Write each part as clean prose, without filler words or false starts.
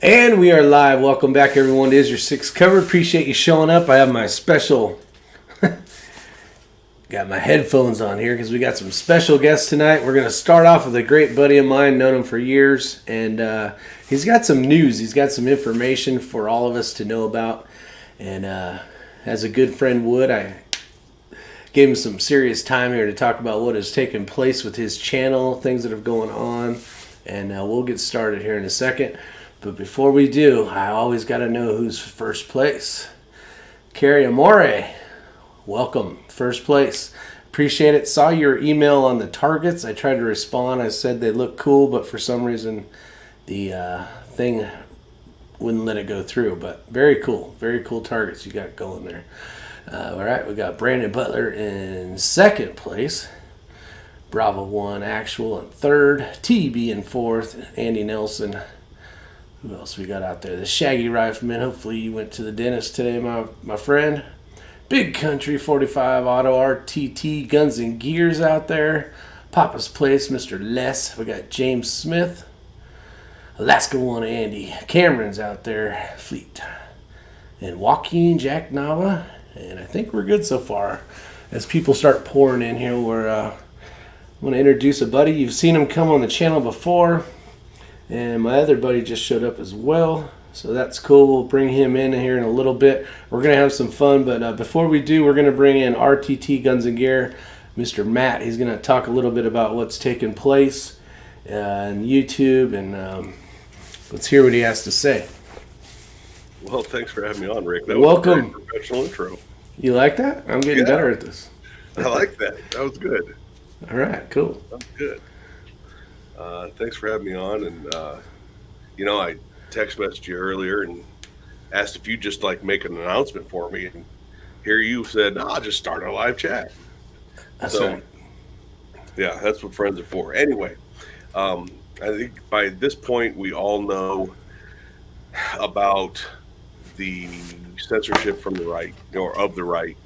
And we are live. Welcome back, everyone, to Isyour6covered. Appreciate you showing up. I have my special, got my headphones on here because we got some special guests tonight. We're going to start off with a great buddy of mine, known him for years, and he's got some news. He's got some information for all of us to know about. And as a good friend would, I gave him some serious time here to talk about what has taken place with his channel, things that are going on, and we'll get started here in a second. But before we do, I always got to know who's first place. Carrie Amore, welcome, first place. Appreciate it. Saw your email on the targets. I tried to respond. I said they look cool, but for some reason the thing wouldn't let it go through. But very cool targets you got going there. All right, we got Brandon Butler in second place. Bravo 1 Actual in third. TB in fourth. Andy Nelson. Who else we got out there? The Shaggy Rifleman. Hopefully you went to the dentist today, my friend. Big Country 45 Auto RTT Guns and Gears out there. Papa's Place, Mr. Les. We got James Smith. Alaska 1 Andy. Cameron's out there. Fleet. And Joaquin Jack Nava. And I think we're good so far. As people start pouring in here, I want to introduce a buddy. You've seen him come on the channel before. And my other buddy just showed up as well. So that's cool. We'll bring him in here in a little bit. We're going to have some fun. But before we do, we're going to bring in RTT Guns and Gear, Mr. Matt. He's going to talk a little bit about what's taking place on YouTube. And let's hear what he has to say. Well, thanks for having me on, Rick. That Welcome. was a very professional intro. You like that? I'm getting better at this. I like that. That was good. All right, cool. That was good. Thanks for having me on. And, I text messaged you earlier and asked if you'd just make an announcement for me. And here you said, I'll just start a live chat. That's right. Yeah, that's what friends are for. Anyway, I think by this point, we all know about the censorship from the right, or of the right.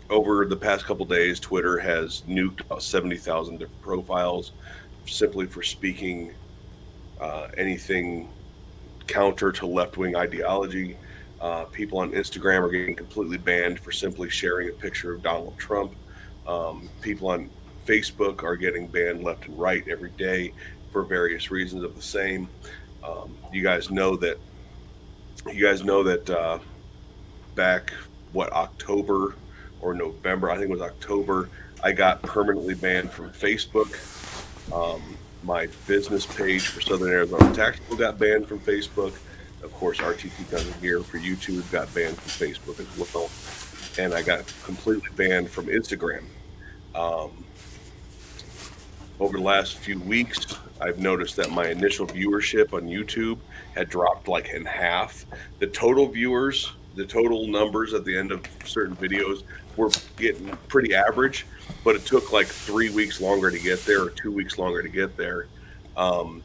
Over the past couple days, Twitter has nuked about 70,000 different profiles simply for speaking anything counter to left-wing ideology. People on Instagram are getting completely banned for simply sharing a picture of Donald Trump. People on Facebook are getting banned left and right every day for various reasons of the same. You guys know that back October or November, I think it was October, I got permanently banned from Facebook. My business page for Southern Arizona Tactical got banned from Facebook. Of course, RTT Guns and Gear for YouTube got banned from Facebook as well. And I got completely banned from Instagram. Over the last few weeks, I've noticed that my initial viewership on YouTube had dropped in half. The total viewers, the total numbers at the end of certain videos were getting pretty average, but it took 3 weeks longer to get there, or 2 weeks longer to get there. And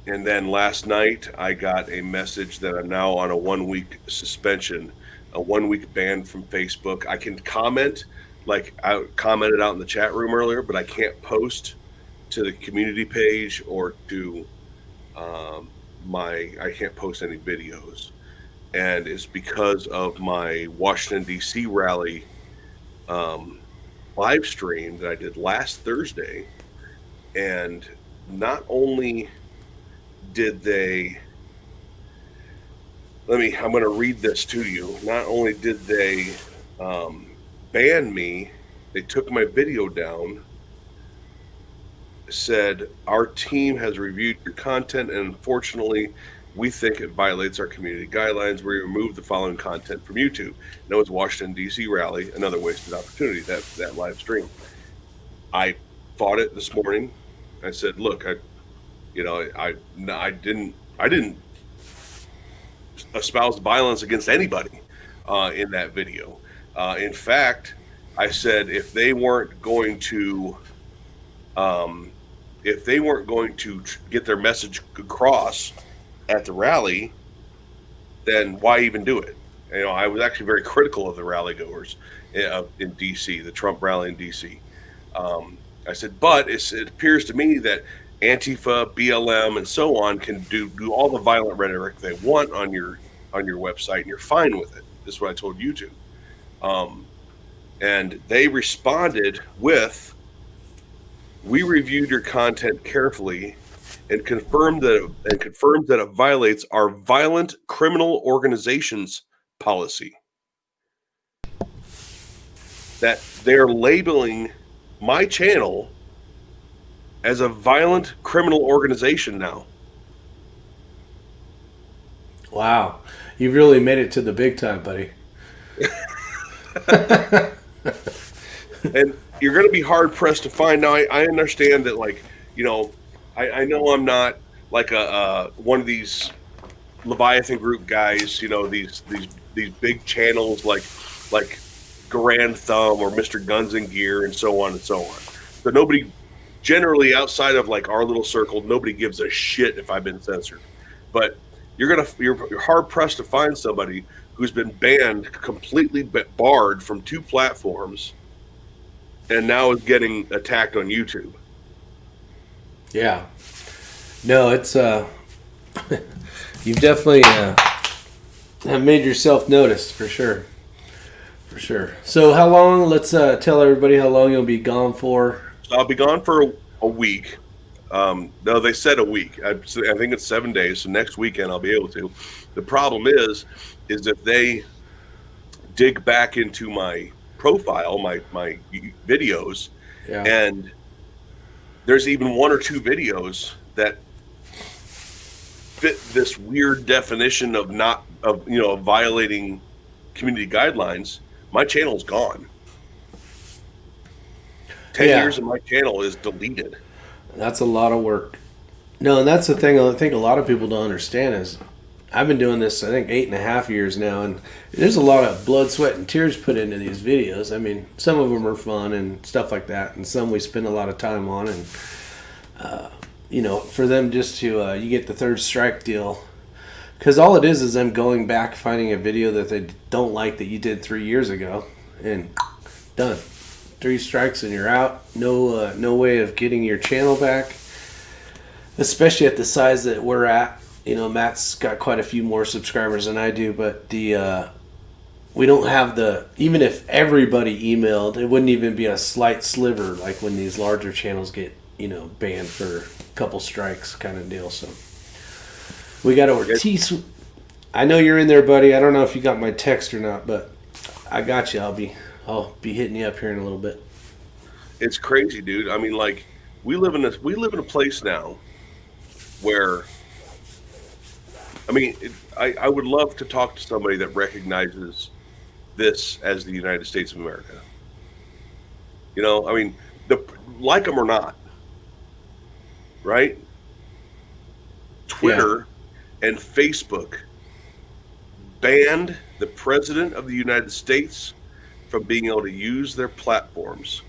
then last night, I got a message that I'm now on a 1-week suspension, a 1-week ban from Facebook. I can comment, I commented out in the chat room earlier, but I can't post to the community page or to I can't post any videos. And it's because of my Washington, D.C. rally live stream that I did last Thursday. And not only did they, I'm going to read this to you. Not only did they ban me, they took my video down, said, our team has reviewed your content, and unfortunately, we think it violates our community guidelines. We removed the following content from YouTube. And it was Washington, D.C. rally, another wasted opportunity, that live stream. I fought it this morning. I said, look, I didn't espouse violence against anybody in that video. In fact, I said if they weren't going to get their message across at the rally, then why even do it? I was actually very critical of the rally goers in D.C., the Trump rally in D.C. I said, but it appears to me that Antifa, BLM, and so on can do all the violent rhetoric they want on your website, and you're fine with it. This is what I told YouTube. And they responded with, "We reviewed your content carefully and confirmed that it violates our violent criminal organizations policy." That they're labeling my channel as a violent criminal organization now. Wow. You've really made it to the big time, buddy. And you're going to be hard pressed to find. Now, I understand that, like, I know I'm not like a one of these Leviathan group guys, these big channels like Grand Thumb or Mr. Guns and Gear and so on and so on. So nobody, generally outside of like our little circle, nobody gives a shit if I've been censored. But you're hard pressed to find somebody who's been banned, completely barred from 2 platforms, and now is getting attacked on YouTube. Yeah. No, it's you've definitely have made yourself noticed for sure. For sure. So how long? Let's tell everybody how long you'll be gone for. So I'll be gone for a week. No, they said a week. I think it's 7 days. So next weekend I'll be able to. The problem is if they dig back into my profile, my videos, and there's even 1 or 2 videos that fit this weird definition of violating community guidelines, my channel's gone. 10 years of my channel is deleted. That's a lot of work. No, and that's the thing I think a lot of people don't understand is I've been doing this, I think, 8.5 years now, and there's a lot of blood, sweat, and tears put into these videos. I mean, some of them are fun and stuff like that, and some we spend a lot of time on, and for them just to you get the 3rd strike deal, because all it is them going back, finding a video that they don't like that you did 3 years ago, and done. 3 strikes and you're out. No way of getting your channel back, especially at the size that we're at. Matt's got quite a few more subscribers than I do, but we don't have even if everybody emailed, it wouldn't even be a slight sliver like when these larger channels get banned for a couple strikes kind of deal. So we got over I know you're in there, buddy. I don't know if you got my text or not, but I got you. I'll be hitting you up here in a little bit. It's crazy, dude. I mean, like, we live in a place now where, I mean, I would love to talk to somebody that recognizes this as the United States of America. I mean, like them or not, right? Twitter and Facebook banned the President of the United States from being able to use their platforms.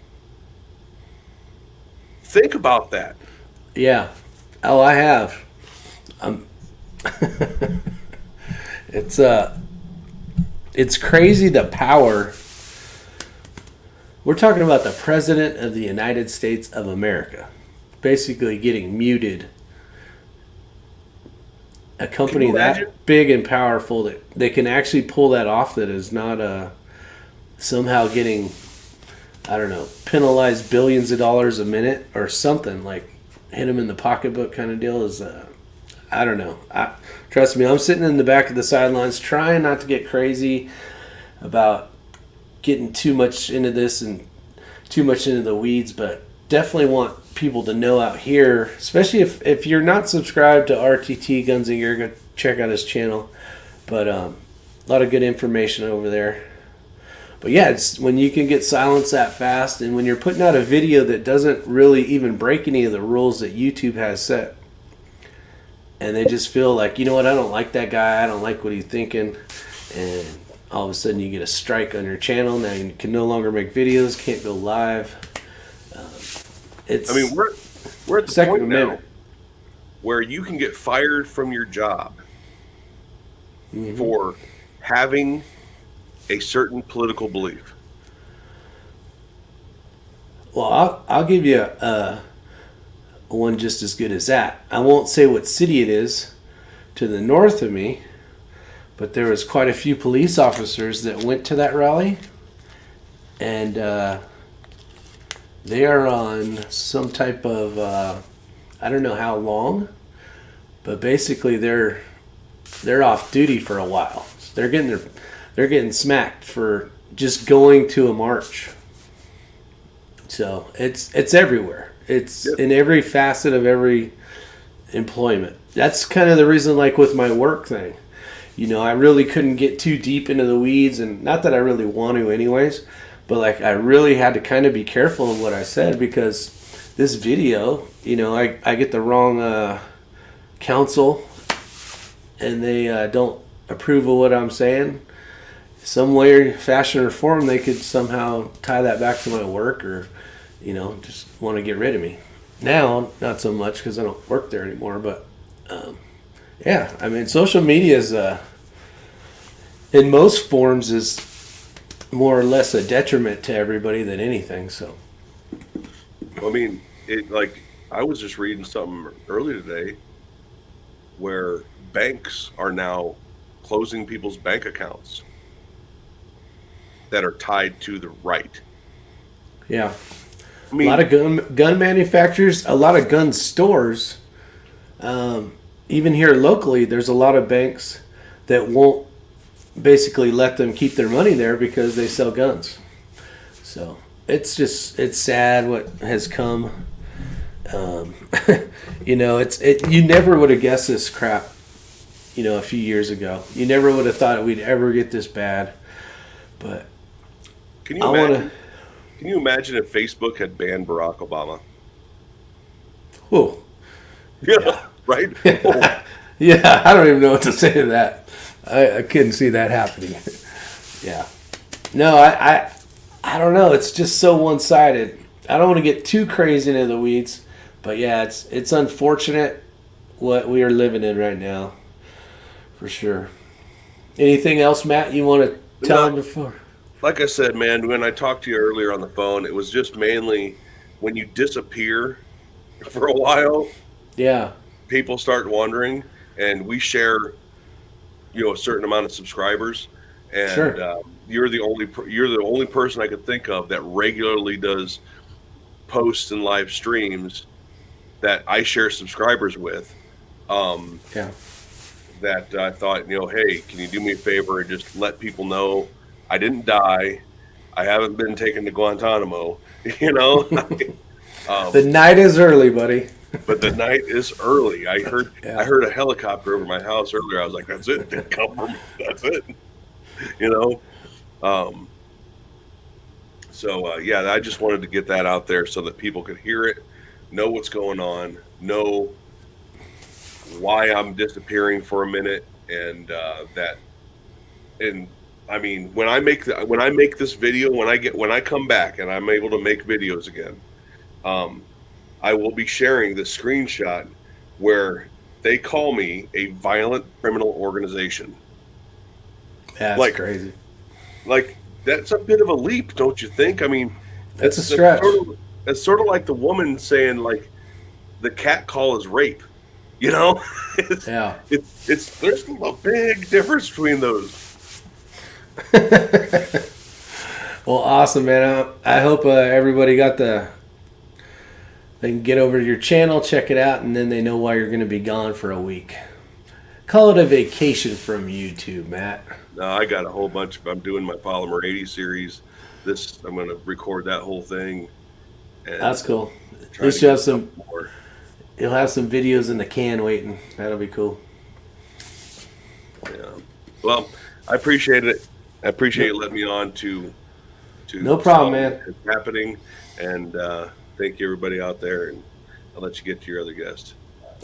Think about that. Yeah. Oh, I have. It's crazy the power. We're talking about the President of the United States of America basically getting muted. A company that big and powerful that they can actually pull that off, that is not somehow getting, I don't know, penalized billions of dollars a minute or something, like hit them in the pocketbook kind of deal, is I don't know. Trust me, I'm sitting in the back of the sidelines trying not to get crazy about getting too much into this and too much into the weeds, but definitely want people to know out here, especially if you're not subscribed to RTT Guns and Gear, go check out his channel. But a lot of good information over there. But yeah, it's when you can get silenced that fast, and when you're putting out a video that doesn't really even break any of the rules that YouTube has set, and they just feel like, you know what, I don't like that guy, I don't like what he's thinking, and all of a sudden you get a strike on your channel. Now you can no longer make videos, can't go live. We're at the point now where you can get fired from your job for having a certain political belief. Well, I'll give you one just as good as that. I won't say what city it is to the north of me, but there was quite a few police officers that went to that rally, and they are on some type of I don't know how long, but basically they're off duty for a while. They're getting smacked for just going to a march. So it's everywhere. It's in every facet of every employment. That's kind of the reason, like with my work thing. You know, I really couldn't get too deep into the weeds, and not that I really want to anyways, but like I really had to kind of be careful of what I said, because this video, you know, I get the wrong counsel, and they don't approve of what I'm saying. Some way, fashion, or form, they could somehow tie that back to my work, or, you know, just want to get rid of me. Now, not so much because I don't work there anymore, but yeah, I mean, social media is, in most forms, is more or less a detriment to everybody than anything. So, I mean, I was just reading something earlier today where banks are now closing people's bank accounts that are tied to the right. Yeah. I mean, a lot of gun manufacturers, a lot of gun stores. Even here locally, there's a lot of banks that won't basically let them keep their money there because they sell guns. So it's sad what has come. You know, you never would have guessed this crap, you know, a few years ago. You never would have thought we'd ever get this bad. But can you imagine if Facebook had banned Barack Obama? Whoa. Yeah. Right? Yeah, I don't even know what to say to that. I couldn't see that happening. Yeah. No, I don't know. It's just so one-sided. I don't want to get too crazy into the weeds, but yeah, it's unfortunate what we are living in right now, for sure. Anything else, Matt, you want to tell them before? Like I said, man, when I talked to you earlier on the phone, it was just mainly when you disappear for a while. Yeah. People start wondering, and we share, you know, a certain amount of subscribers, and sure. You're the only person I could think of that regularly does posts and live streams that I share subscribers with. Yeah. That I thought, you know, hey, can you do me a favor and just let people know I didn't die, I haven't been taken to Guantanamo, you know. The night is early, buddy. But the night is early. I heard a helicopter over my house earlier. I was like, that's it. Didn't come from. That's it. You know. So yeah, I just wanted to get that out there so that people could hear it, know what's going on, know why I'm disappearing for a minute, and and I mean, when I make this video, when I come back and I'm able to make videos again, I will be sharing the screenshot where they call me a violent criminal organization. That's like, crazy. Like, that's a bit of a leap, don't you think? I mean, that's a stretch. It's sort of like the woman saying, like, the cat call is rape. You know? Yeah. There's a big difference between those. Well, awesome, man. I hope everybody got they can get over to your channel, check it out, and then they know why you're going to be gone for a week. Call it a vacation from YouTube, Matt. No, I got a whole bunch. I'm doing my Polymer 80 series. I'm going to record that whole thing. And that's cool. At least you'll have some videos in the can waiting. That'll be cool. Yeah. Well, I appreciate it. I appreciate you letting me on to no problem, man. It's happening, and thank you, everybody out there, and I'll let you get to your other guest.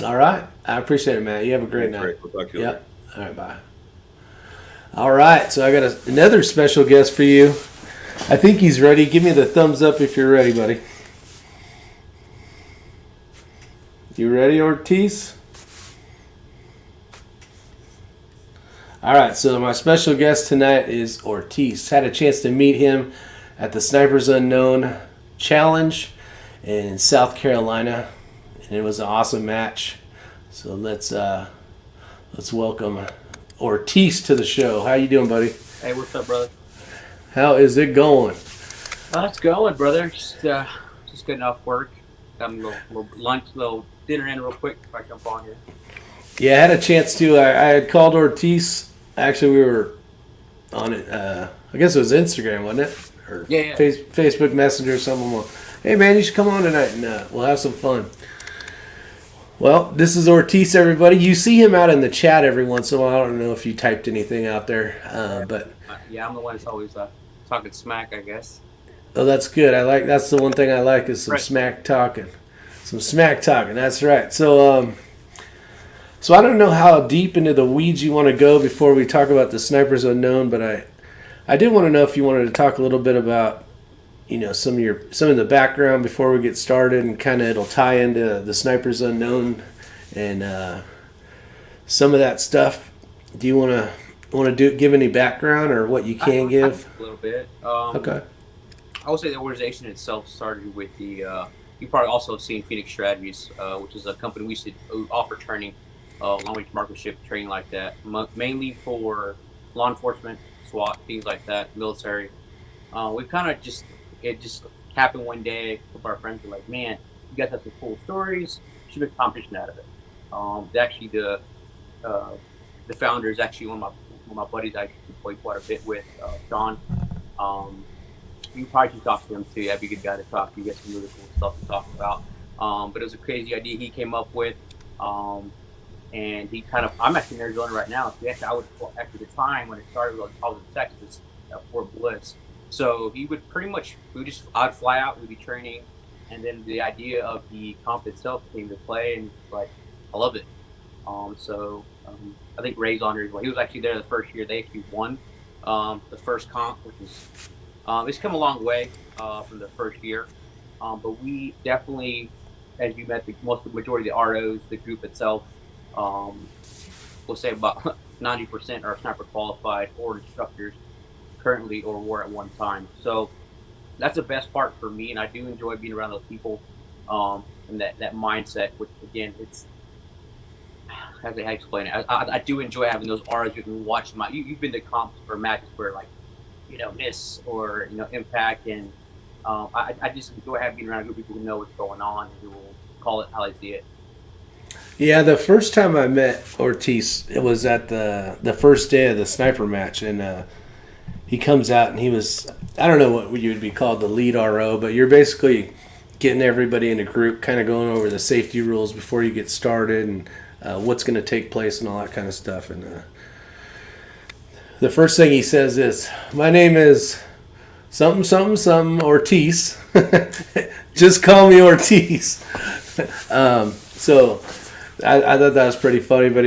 All right. I appreciate it, man. You have a great night. We'll talk to you later. All right, bye. All right, so I got another special guest for you. I think he's ready. Give me the thumbs up if you're ready, buddy. You ready, Ortiz? All right, so my special guest tonight is Ortiz. Had a chance to meet him at the Snipers Unknown Challenge in South Carolina and it was an awesome match. So let's welcome Ortiz to the show. How you doing, buddy? Hey, what's up, brother? How is it going? It's going, brother. Just getting off work. Got a little lunch, little dinner in real quick if I jump on here. Yeah, I had a chance to. I had called Ortiz. Actually, we were on it. I guess it was Instagram, wasn't it? Or Yeah. Facebook Messenger or something. Hey, man, you should come on tonight and we'll have some fun. Well, this is Ortiz, everybody. You see him out in the chat every once in a while. I don't know if you typed anything out there, but yeah, I'm the one that's always talking smack, I guess. oh, that's good. That's the one thing I like is some smack talking. Some smack talking. That's right. So I don't know how deep into the weeds you want to go before we talk about the Snipers Unknown, but I did want to know if you wanted to talk a little bit about, some of the background before we get started, and kind of it'll tie into the Snipers Unknown and some of that stuff. Do you want to give any background or what you can give? A little bit. Okay. I would say the organization itself started with the. You probably also have seen Phoenix Strategies, which is a company we used to offer training, long-range marksmanship training like that, mainly for law enforcement, SWAT, things like that, military. We kind of it just happened one day. A couple of our friends were like, "Man, you guys have some cool stories. Should make a competition out of it." Actually, the founder is actually one of my buddies I played quite a bit with, Sean. You probably should talk to him too. That'd be a good guy to talk to. You get some really cool stuff to talk about. But it was a crazy idea he came up with. And he I'm actually in Arizona right now. So at the time when it started, I was in Texas at Fort Bliss. So I'd fly out, we'd be training, and then the idea of the comp itself came to play, and it's like, I love it. I think Ray's on here as well. He was actually there the first year. They actually won the first comp, which is, it's come a long way from the first year. But we definitely, as you met the majority of the ROs, the group itself, we'll say about 90% are sniper qualified or instructors currently or were at one time. So that's the best part for me, and I do enjoy being around those people and that mindset, which again, it's how do I explain it? I do enjoy having those ROs you can watch them. You've been to comps or matches where miss or impact, and I just enjoy being around a group of people who know what's going on and who will call it how they see it. Yeah, the first time I met Ortiz, it was at the first day of the sniper match, and he comes out and he was, I don't know what you would be called, the lead RO, but you're basically getting everybody in a group, kind of going over the safety rules before you get started and what's going to take place and all that kind of stuff. And the first thing he says is, "My name is something Ortiz. Just call me Ortiz." So I thought that was pretty funny, but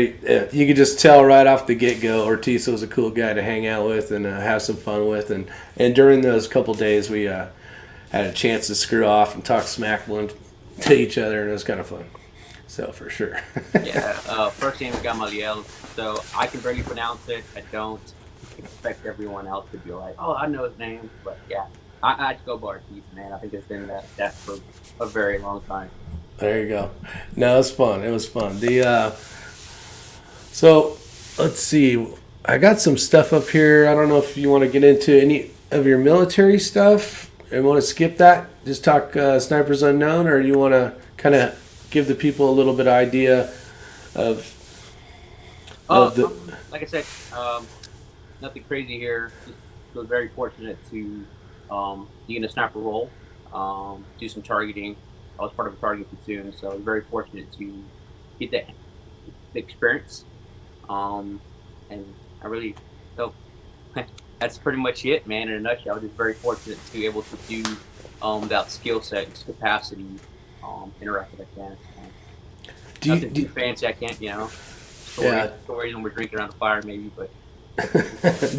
you could just tell right off the get-go Ortiz was a cool guy to hang out with and have some fun with. And during those couple days, we had a chance to screw off and talk smack one to each other, and it was kind of fun. So, for sure. Yeah, first name is Gamaliel, so I can barely pronounce it. I don't expect everyone else to be like, "Oh, I know his name," but yeah, I'd go by Ortiz, man. I think it's been that for a very long time. There you go. No, it was fun. It was fun. So let's see. I got some stuff up here. I don't know if you want to get into any of your military stuff and want to skip that. Just talk Snipers Unknown, or you want to kind of give the people a little bit of idea of the. Like I said, nothing crazy here. Just was very fortunate to be in a sniper role, do some targeting. I was part of a target platoon, so I was very fortunate to get that experience. And I really felt that's pretty much it, man. In a nutshell, I was just very fortunate to be able to do that skill set and capacity, interact with Afghanistan. Nothing too fancy. I can't, stories when we're drinking around the fire, maybe. But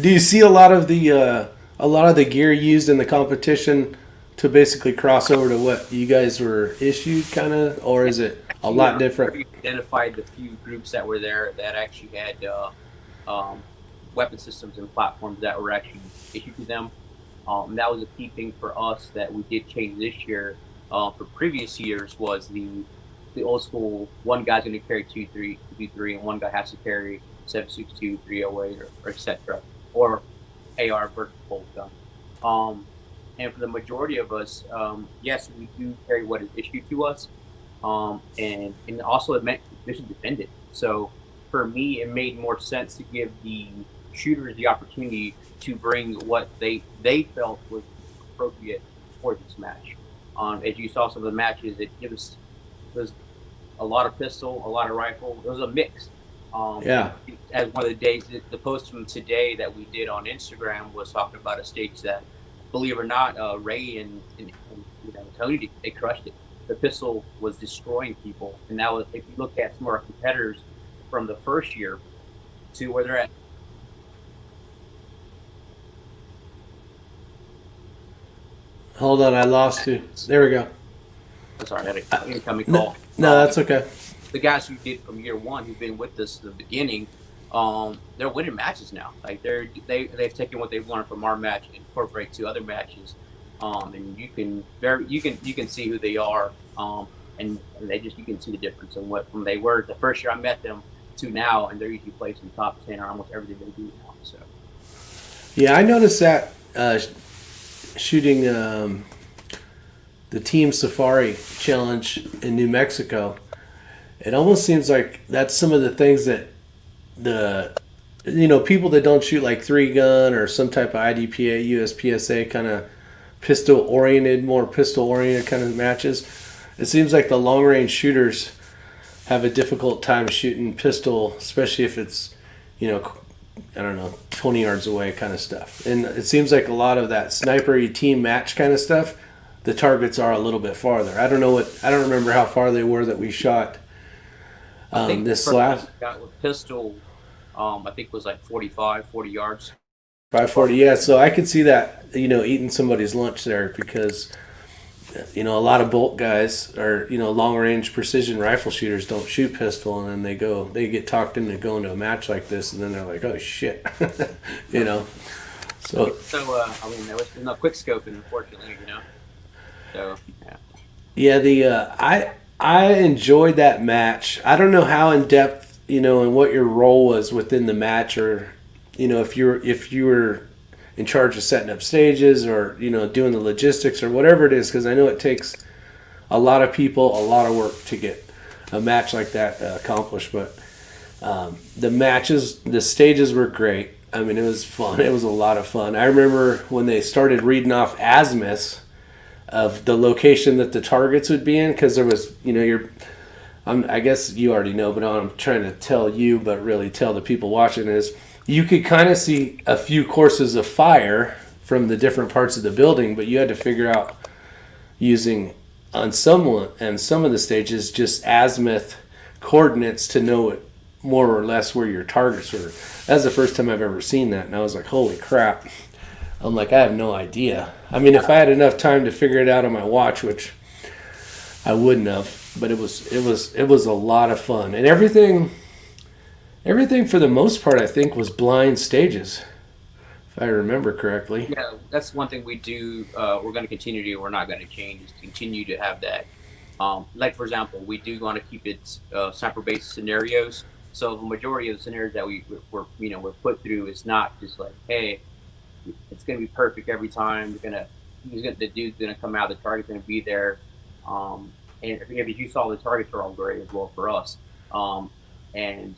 do you see a lot of the gear used in the competition to basically cross over to what you guys were issued, kind of, or is it a lot different? We identified the few groups that were there that actually had weapon systems and platforms that were actually issued to them. That was a key thing for us that we did change this year. For previous years was the the old school, one guy's going to carry 2-3, and one guy has to carry 7.62, 308, or etc. Or AR vertical bolt gun. And for the majority of us, yes, we do carry what is issued to us, and also it meant mission dependent. So for me, it made more sense to give the shooters the opportunity to bring what they felt was appropriate for this match. As you saw some of the matches, it was a lot of pistol, a lot of rifle. It was a mix. Yeah. As one of the days, the post from today that we did on Instagram was talking about a stage that, believe it or not, Ray and Tony, they crushed it. The pistol was destroying people, and now if you look at some of our competitors from the first year to where they're at. Hold on, I lost you. There we go. I'm sorry, I had an incoming call. No, that's okay. The guys who did from year one, who've been with us from the beginning, they're winning matches now. Like they've taken what they've learned from our match and incorporate to other matches, and you can see who they are, and you can see the difference in what from they were the first year I met them to now, and they're usually placing top 10 or almost everything they do now. So yeah, I noticed that shooting the Team Safari Challenge in New Mexico. It almost seems like that's some of the things that people that don't shoot like 3-gun or some type of IDPA, USPSA kind of more pistol oriented kind of matches. It seems like the long range shooters have a difficult time shooting pistol, especially if it's, 20 yards away kind of stuff. And it seems like a lot of that sniper team match kind of stuff, the targets are a little bit farther. I don't remember how far they were that we shot. I think this the last got with pistol, I think was like 40 yards. 540, yeah. So I could see that, eating somebody's lunch there because, a lot of bolt guys or, long range precision rifle shooters don't shoot pistol, and then they get talked into going to a match like this, and then they're like, oh shit, So there's no quick scoping, unfortunately, So yeah, I enjoyed that match. I don't know how in depth, and what your role was within the match, or, if you were in charge of setting up stages or, doing the logistics or whatever it is, because I know it takes a lot of people, a lot of work to get a match like that accomplished. But the stages were great. I mean, it was fun. It was a lot of fun. I remember when they started reading off azimuths of the location that the targets would be in, because there was, I guess you already know, but I'm trying to tell you, but really tell the people watching is, you could kind of see a few courses of fire from the different parts of the building, but you had to figure out using on some of the stages just azimuth coordinates to know more or less where your targets were. That's the first time I've ever seen that, and I was like, holy crap. I'm like, I have no idea. I mean, if I had enough time to figure it out on my watch, which I wouldn't have, but it was a lot of fun. And everything for the most part, I think, was blind stages, if I remember correctly. Yeah, that's one thing we do. We're going to continue to do. We're not going to change. Is continue to have that. Like for example, we do want to keep it sniper-based scenarios. So the majority of the scenarios that we're put through is not just like, hey, it's going to be perfect every time. The dude's going to come out. The target's going to be there. And if you saw, the targets are all great as well for us. And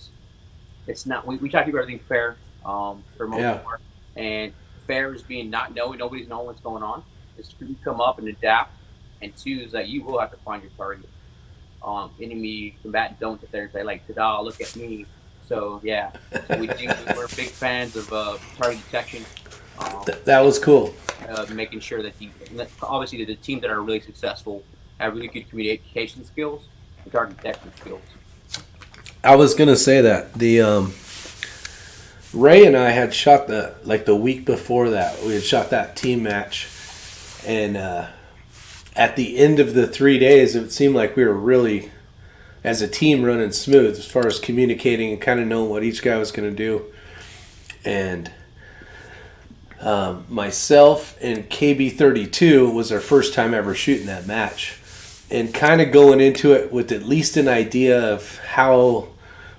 it's not. We try to keep everything fair for most part. And fair is being not knowing. Nobody's knowing what's going on. It's you come up and adapt. And two is that you will have to find your target. Enemy combatant don't sit there and say like, "Ta-da! Look at me." So yeah, we're big fans of target detection. That was cool. Making sure that obviously the teams that are really successful have really good communication skills and target detection skills. I was gonna say that the Ray and I had shot the week before that. We had shot that team match, and at the end of the 3 days, it seemed like we were really, as a team, running smooth as far as communicating and kind of knowing what each guy was going to do. And myself and KB32 was our first time ever shooting that match. and kind of going into it with at least an idea of how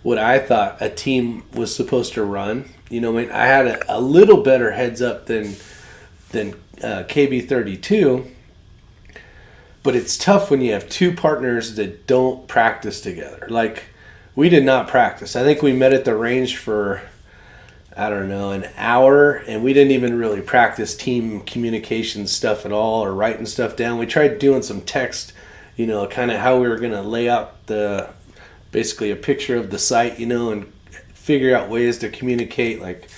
what I thought a team was supposed to run. You know, I mean, I had a little better heads up than KB32, but it's tough when you have two partners that don't practice together. Like, we did not practice. I think we met at the range for, I don't know, an hour, and we didn't even really practice team communication stuff at all or writing stuff down. We tried doing some text, you know, kind of how we were going to lay out basically a picture of the site, you know, and figure out ways to communicate, like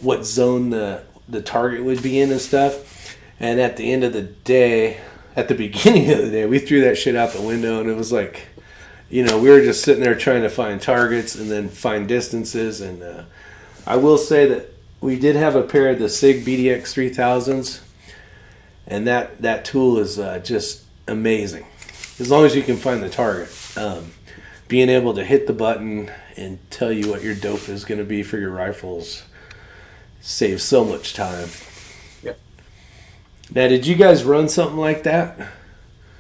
what zone the target would be in and stuff. And at the end of the day, at the beginning of the day, we threw that shit out the window, and it was like, you know, we were just sitting there trying to find targets and then find distances. And I will say that we did have a pair of the SIG BDX 3000s, and that tool is just amazing. As long as you can find the target. Being able to hit the button and tell you what your dope is going to be for your rifles saves so much time. Yep. Now, did you guys run something like that?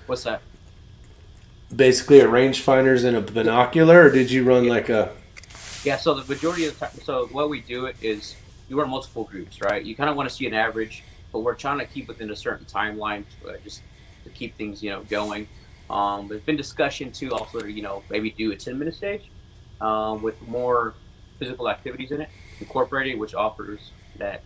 What's that? Basically a rangefinders and a binocular, or did you run like a... Yeah, so the majority of the time, so what we do is you run multiple groups, right? You kind of want to see an average, but we're trying to keep within a certain timeline just to keep things, you know, going. There's been discussion too also to, you know, maybe do a 10-minute stage with more physical activities in it, incorporated, which offers that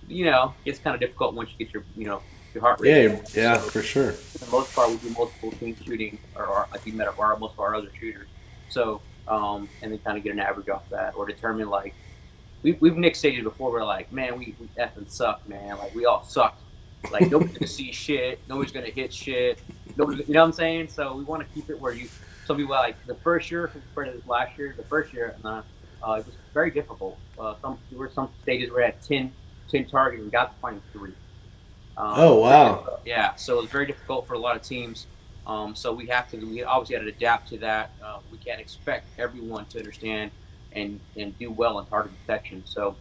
you know, it's kind of difficult once you get your, you know, your heart rate. Yeah, so, for sure. For the most part, we do multiple team shooting, or like you met up most of our other shooters. So, and then kind of get an average off that, or determine like we've Nick stated before. We're like, man, we effing suck, man. Like we all sucked. Like nobody's gonna see shit. Nobody's gonna hit shit. Nobody, you know what I'm saying? So we want to keep it where some people like the first year compared to last year. The first year, it was very difficult. Some stages were at 10 targets and got to find 3. Oh wow! Yeah, so it was very difficult for a lot of teams. So we obviously had to adapt to that. We can't expect everyone to understand and do well in target detection. So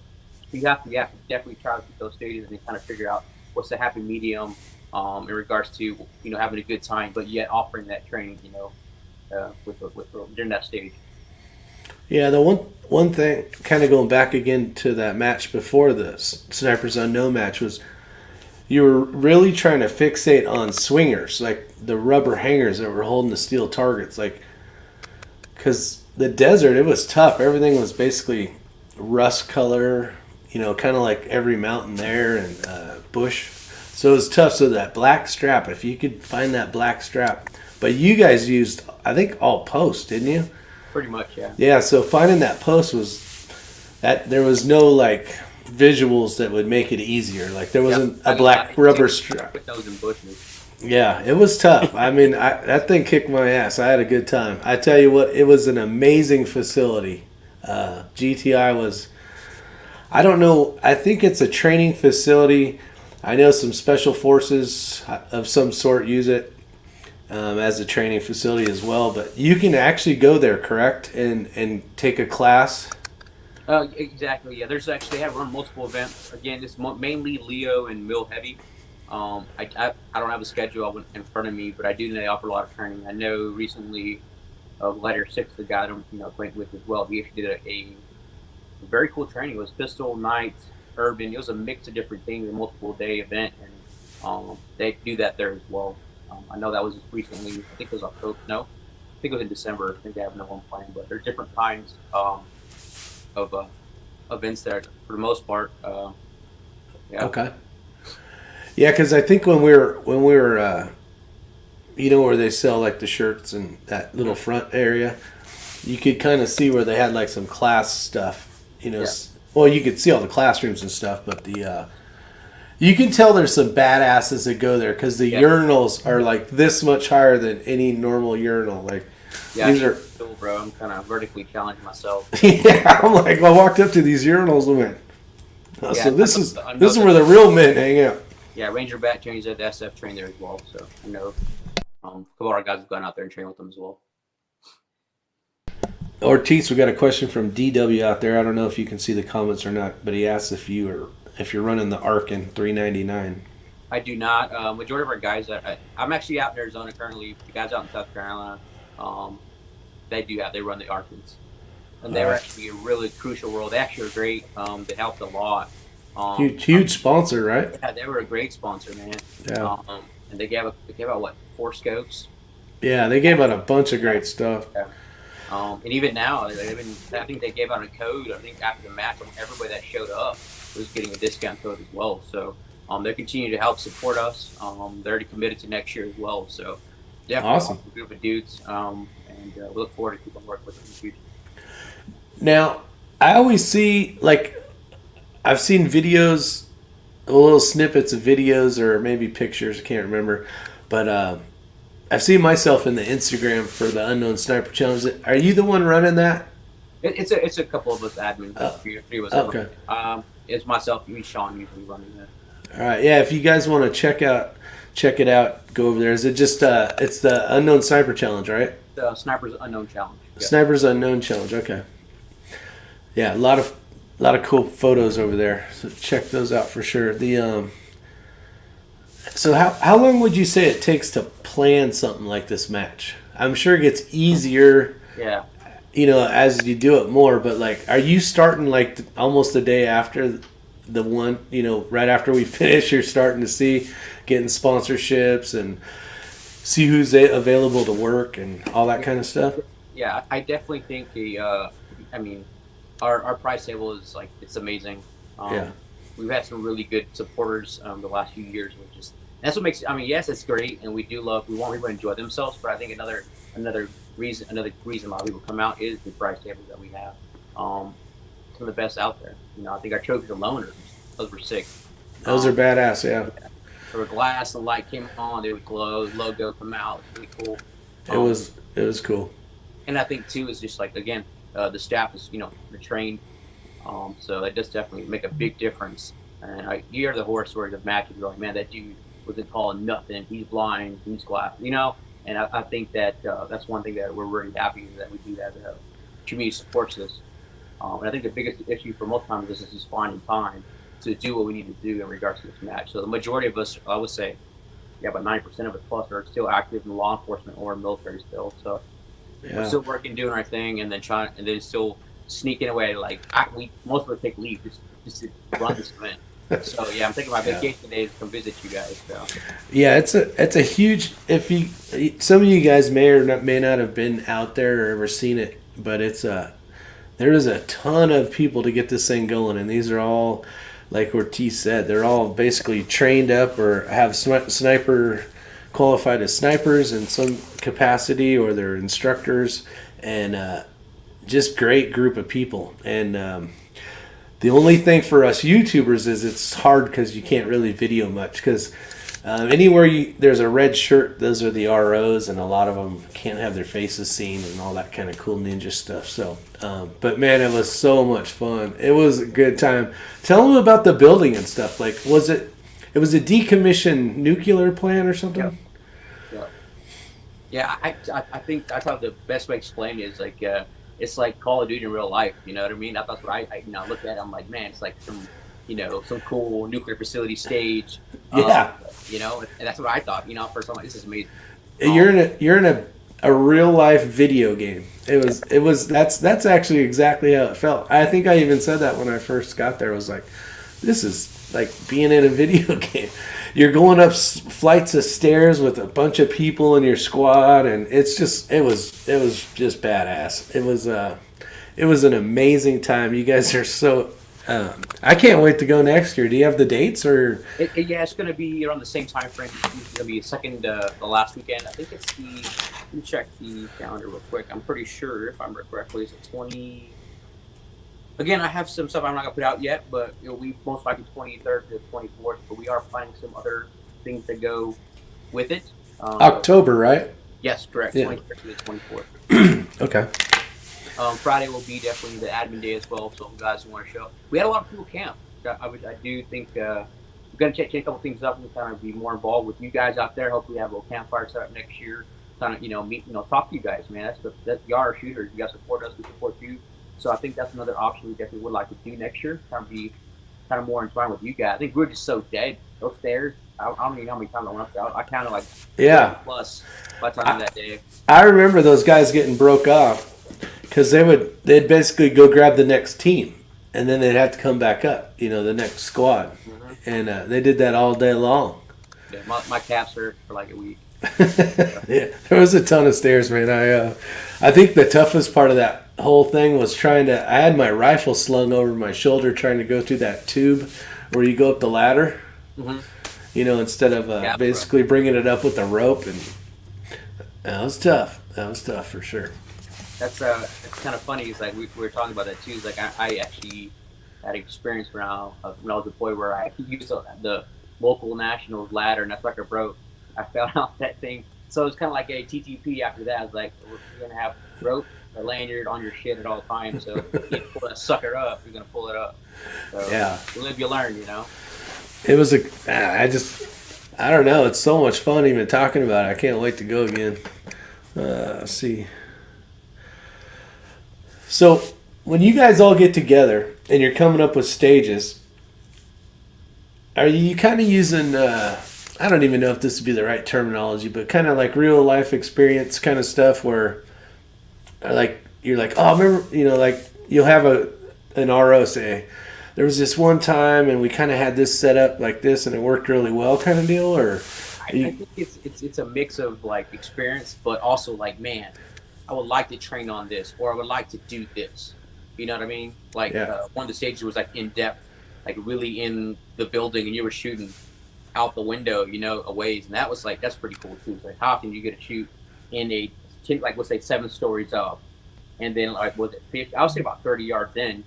you have to definitely try to keep those stages and kind of figure out what's the happy medium in regards to, you know, having a good time, but yet offering that training, you know, during that stage. Yeah, the one thing, kind of going back again to that match before the Snipers Unknown match, was you were really trying to fixate on swingers, like the rubber hangers that were holding the steel targets, like, because the desert, it was tough. Everything was basically rust color, you know, kind of like every mountain there and bush. So it was tough. So that black strap, if you could find that black strap. But you guys used, I think, all post, didn't you? Pretty much, yeah. Yeah, so finding that post there was no, like, visuals that would make it easier. Like, there wasn't a black rubber strap. Put those in bushes. Yeah, it was tough. I mean, that thing kicked my ass. I had a good time. I tell you what, it was an amazing facility. GTI was, I don't know, I think it's a training facility. I know some special forces of some sort use it as a training facility as well. But you can actually go there, correct, and take a class? Exactly, yeah. There's actually, they have run multiple events. Again, it's mainly Leo and Mill Heavy. I don't have a schedule in front of me, but I do know they offer a lot of training. I know recently, Letter 6, the guy I'm acquainted with as well, he actually did a very cool training. It was pistol, night, urban. It was a mix of different things, a multiple day event, and they do that there as well. I know that was just recently. I think it was October. No, I think it was in December. I think they have no one plan, but there's different kinds of events there for the most part. Yeah. Okay. Yeah, because I think when we were, you know, where they sell like the shirts and that little front area, you could kind of see where they had like some class stuff. You know, well, you could see all the classrooms and stuff, but you can tell there's some badasses that go there because the urinals are like this much higher than any normal urinal. Like, these are cool, bro. I'm kind of vertically challenging myself. Yeah, I'm like, I walked up to these urinals and went, so this is where the real men hang out. Yeah, Ranger Bat trains at the SF train there as well. So I know a couple of our guys have gone out there and trained with them as well. Ortiz, we got a question from DW out there. I don't know if you can see the comments or not, but he asked if you're running the Arc in 399. I do not. Majority of our guys, I'm actually out in Arizona currently. The guys out in South Carolina, um, they run the Arcans, and All they were right. actually a really crucial role. They actually were great. They helped a lot. Huge sponsor, right? Yeah, they were a great sponsor, man. Yeah. And they gave out what, 4 scopes. Yeah, they gave out a bunch of great stuff. Yeah. And even now, I think they gave out a code. I think after the match, everybody that showed up was getting a discount code as well. So they continue to help support us. They're already committed to next year as well. So definitely Awesome. a group of dudes. And we look forward to keeping working with them in the future. Now, I always see, like, I've seen videos, little snippets of videos or maybe pictures, I can't remember, but I've seen myself in the Instagram for the Unknown Sniper Challenge. Are you the one running that? It's a couple of us admins, three of us. Okay. It's myself, me, Sean, usually running that. All right, yeah. If you guys want to check it out, go over there. Is it just it's the Unknown Sniper Challenge, right? The Sniper's Unknown Challenge. Yeah. Sniper's Unknown Challenge. Okay. Yeah, a lot of cool photos over there. So check those out for sure. So how long would you say it takes to plan something like this match? I'm sure it gets easier, Yeah. As you do it more. But like, are you starting like almost the day after the one? Right after we finish, you're starting to see getting sponsorships and see who's available to work and all that kind of stuff. Yeah, I definitely think our prize table is it's amazing. Yeah. We've had some really good supporters the last few years, that's what makes. Yes, it's great, and we want people to enjoy themselves. But I think another reason why people come out is the prize tables that we have. Some of the best out there. I think our trophies alone those were sick. Those are badass. Yeah. They were glass, the light came on, they would glow, the logo come out. It was really It cool. was cool. And I think too is just again, the staff is they're trained, so that does definitely make a big difference. And you hear the horror stories of matches, you're like, man, that dude wasn't calling nothing. He's blind, he's glass, And I think that that's one thing that we're really happy that we do that. Community supports us, and I think the biggest issue for most times is just finding time to do what we need to do in regards to this match. So the majority of us, I would say, about 90% of us plus are still active in law enforcement or military still. So we're still working, doing our thing, and then still sneaking away. Most of us take leave just to run this event. So yeah, I'm taking my vacation days to come visit you guys. So yeah, it's a huge. Some of you guys may not have been out there or ever seen it, but there is a ton of people to get this thing going, and these are all, like Ortiz said, they're all basically trained up or have sniper qualified as snipers in some capacity, or they're instructors, and just great group of people. And the only thing for us YouTubers is it's hard because you can't really video much, because anywhere there's a red shirt, those are the ROs, and a lot of them can't have their faces seen and all that kind of cool ninja stuff. So, but man, it was so much fun. It was a good time. Tell them about the building and stuff. Like, it was a decommissioned nuclear plant or something? Yeah, I thought the best way to explain it is it's like Call of Duty in real life. You know what I mean? That's what I look at it. I'm like, man, it's like some cool nuclear facility stage. Yeah. And that's what I thought. First I'm like, this is amazing. You're in a real life video game. That's actually exactly how it felt. I think I even said that when I first got there. I was like, this is like being in a video game. You're going up flights of stairs with a bunch of people in your squad, and it was just badass. It was an amazing time. You guys are so. I can't wait to go next year. Do you have the dates or? It's going to be around the same time frame. It's going to be the last weekend. I think it's let me check the calendar real quick. I'm pretty sure, if I remember correctly, it's 20. Again, I have some stuff I'm not going to put out yet, but it'll be most likely 23rd to 24th. But we are planning some other things that go with it. October, right? Yes, correct. Yeah. 23rd to the 24th. Okay. Friday will be definitely the admin day as well, so guys who want to show up. We had a lot of people camp. I do think we're going to change a couple things up and kind of be more involved with you guys out there. Hopefully have a little campfire set up next year. Kind of, meet, talk to you guys, man. That's y'all are shooters. You guys support us, we support you. So I think that's another option we definitely would like to do next year. Kind of be more entwined with you guys. I think we're just so dead. Those stairs, I don't even know how many times I went up there. I counted like Yeah. plus by the time that day. I remember those guys getting broke off because they'd basically go grab the next team, and then they'd have to come back up, the next squad, and they did that all day long. Yeah, my calves hurt for like a week. Yeah, there was a ton of stairs, man. I think the toughest part of that whole thing was I had my rifle slung over my shoulder trying to go through that tube where you go up the ladder, instead of basically bringing it up with a rope, and that was tough. That was tough for sure. That's kind of funny. It's like we were talking about that too. It's like I actually had experience when I was a boy where I used the local national ladder, and that's like I broke. I fell off that thing. So it's kind of like a TTP after that. It's like, we're going to have rope, a lanyard on your shit at all times. So if you pull that sucker up, you're going to pull it up. So yeah. You live, you learn, It was I don't know. It's so much fun even talking about it. I can't wait to go again. Let's see. So when you guys all get together and you're coming up with stages, are you kind of using... I don't even know if this would be the right terminology, but kind of like real life experience kind of stuff where like you're like, oh, remember, like you'll have an RO say, there was this one time and we kind of had this set up like this and it worked really well kind of deal, or I think it's a mix of like experience, but also like, man, I would like to train on this, or I would like to do this. You know what I mean? Like one of the stages was like in depth, like really in the building, and you were shooting out the window, a ways, and that's pretty cool too. It's like, how often you get to shoot in like let's say 7 stories up, and then like was it 50? I would say about 30 yards in,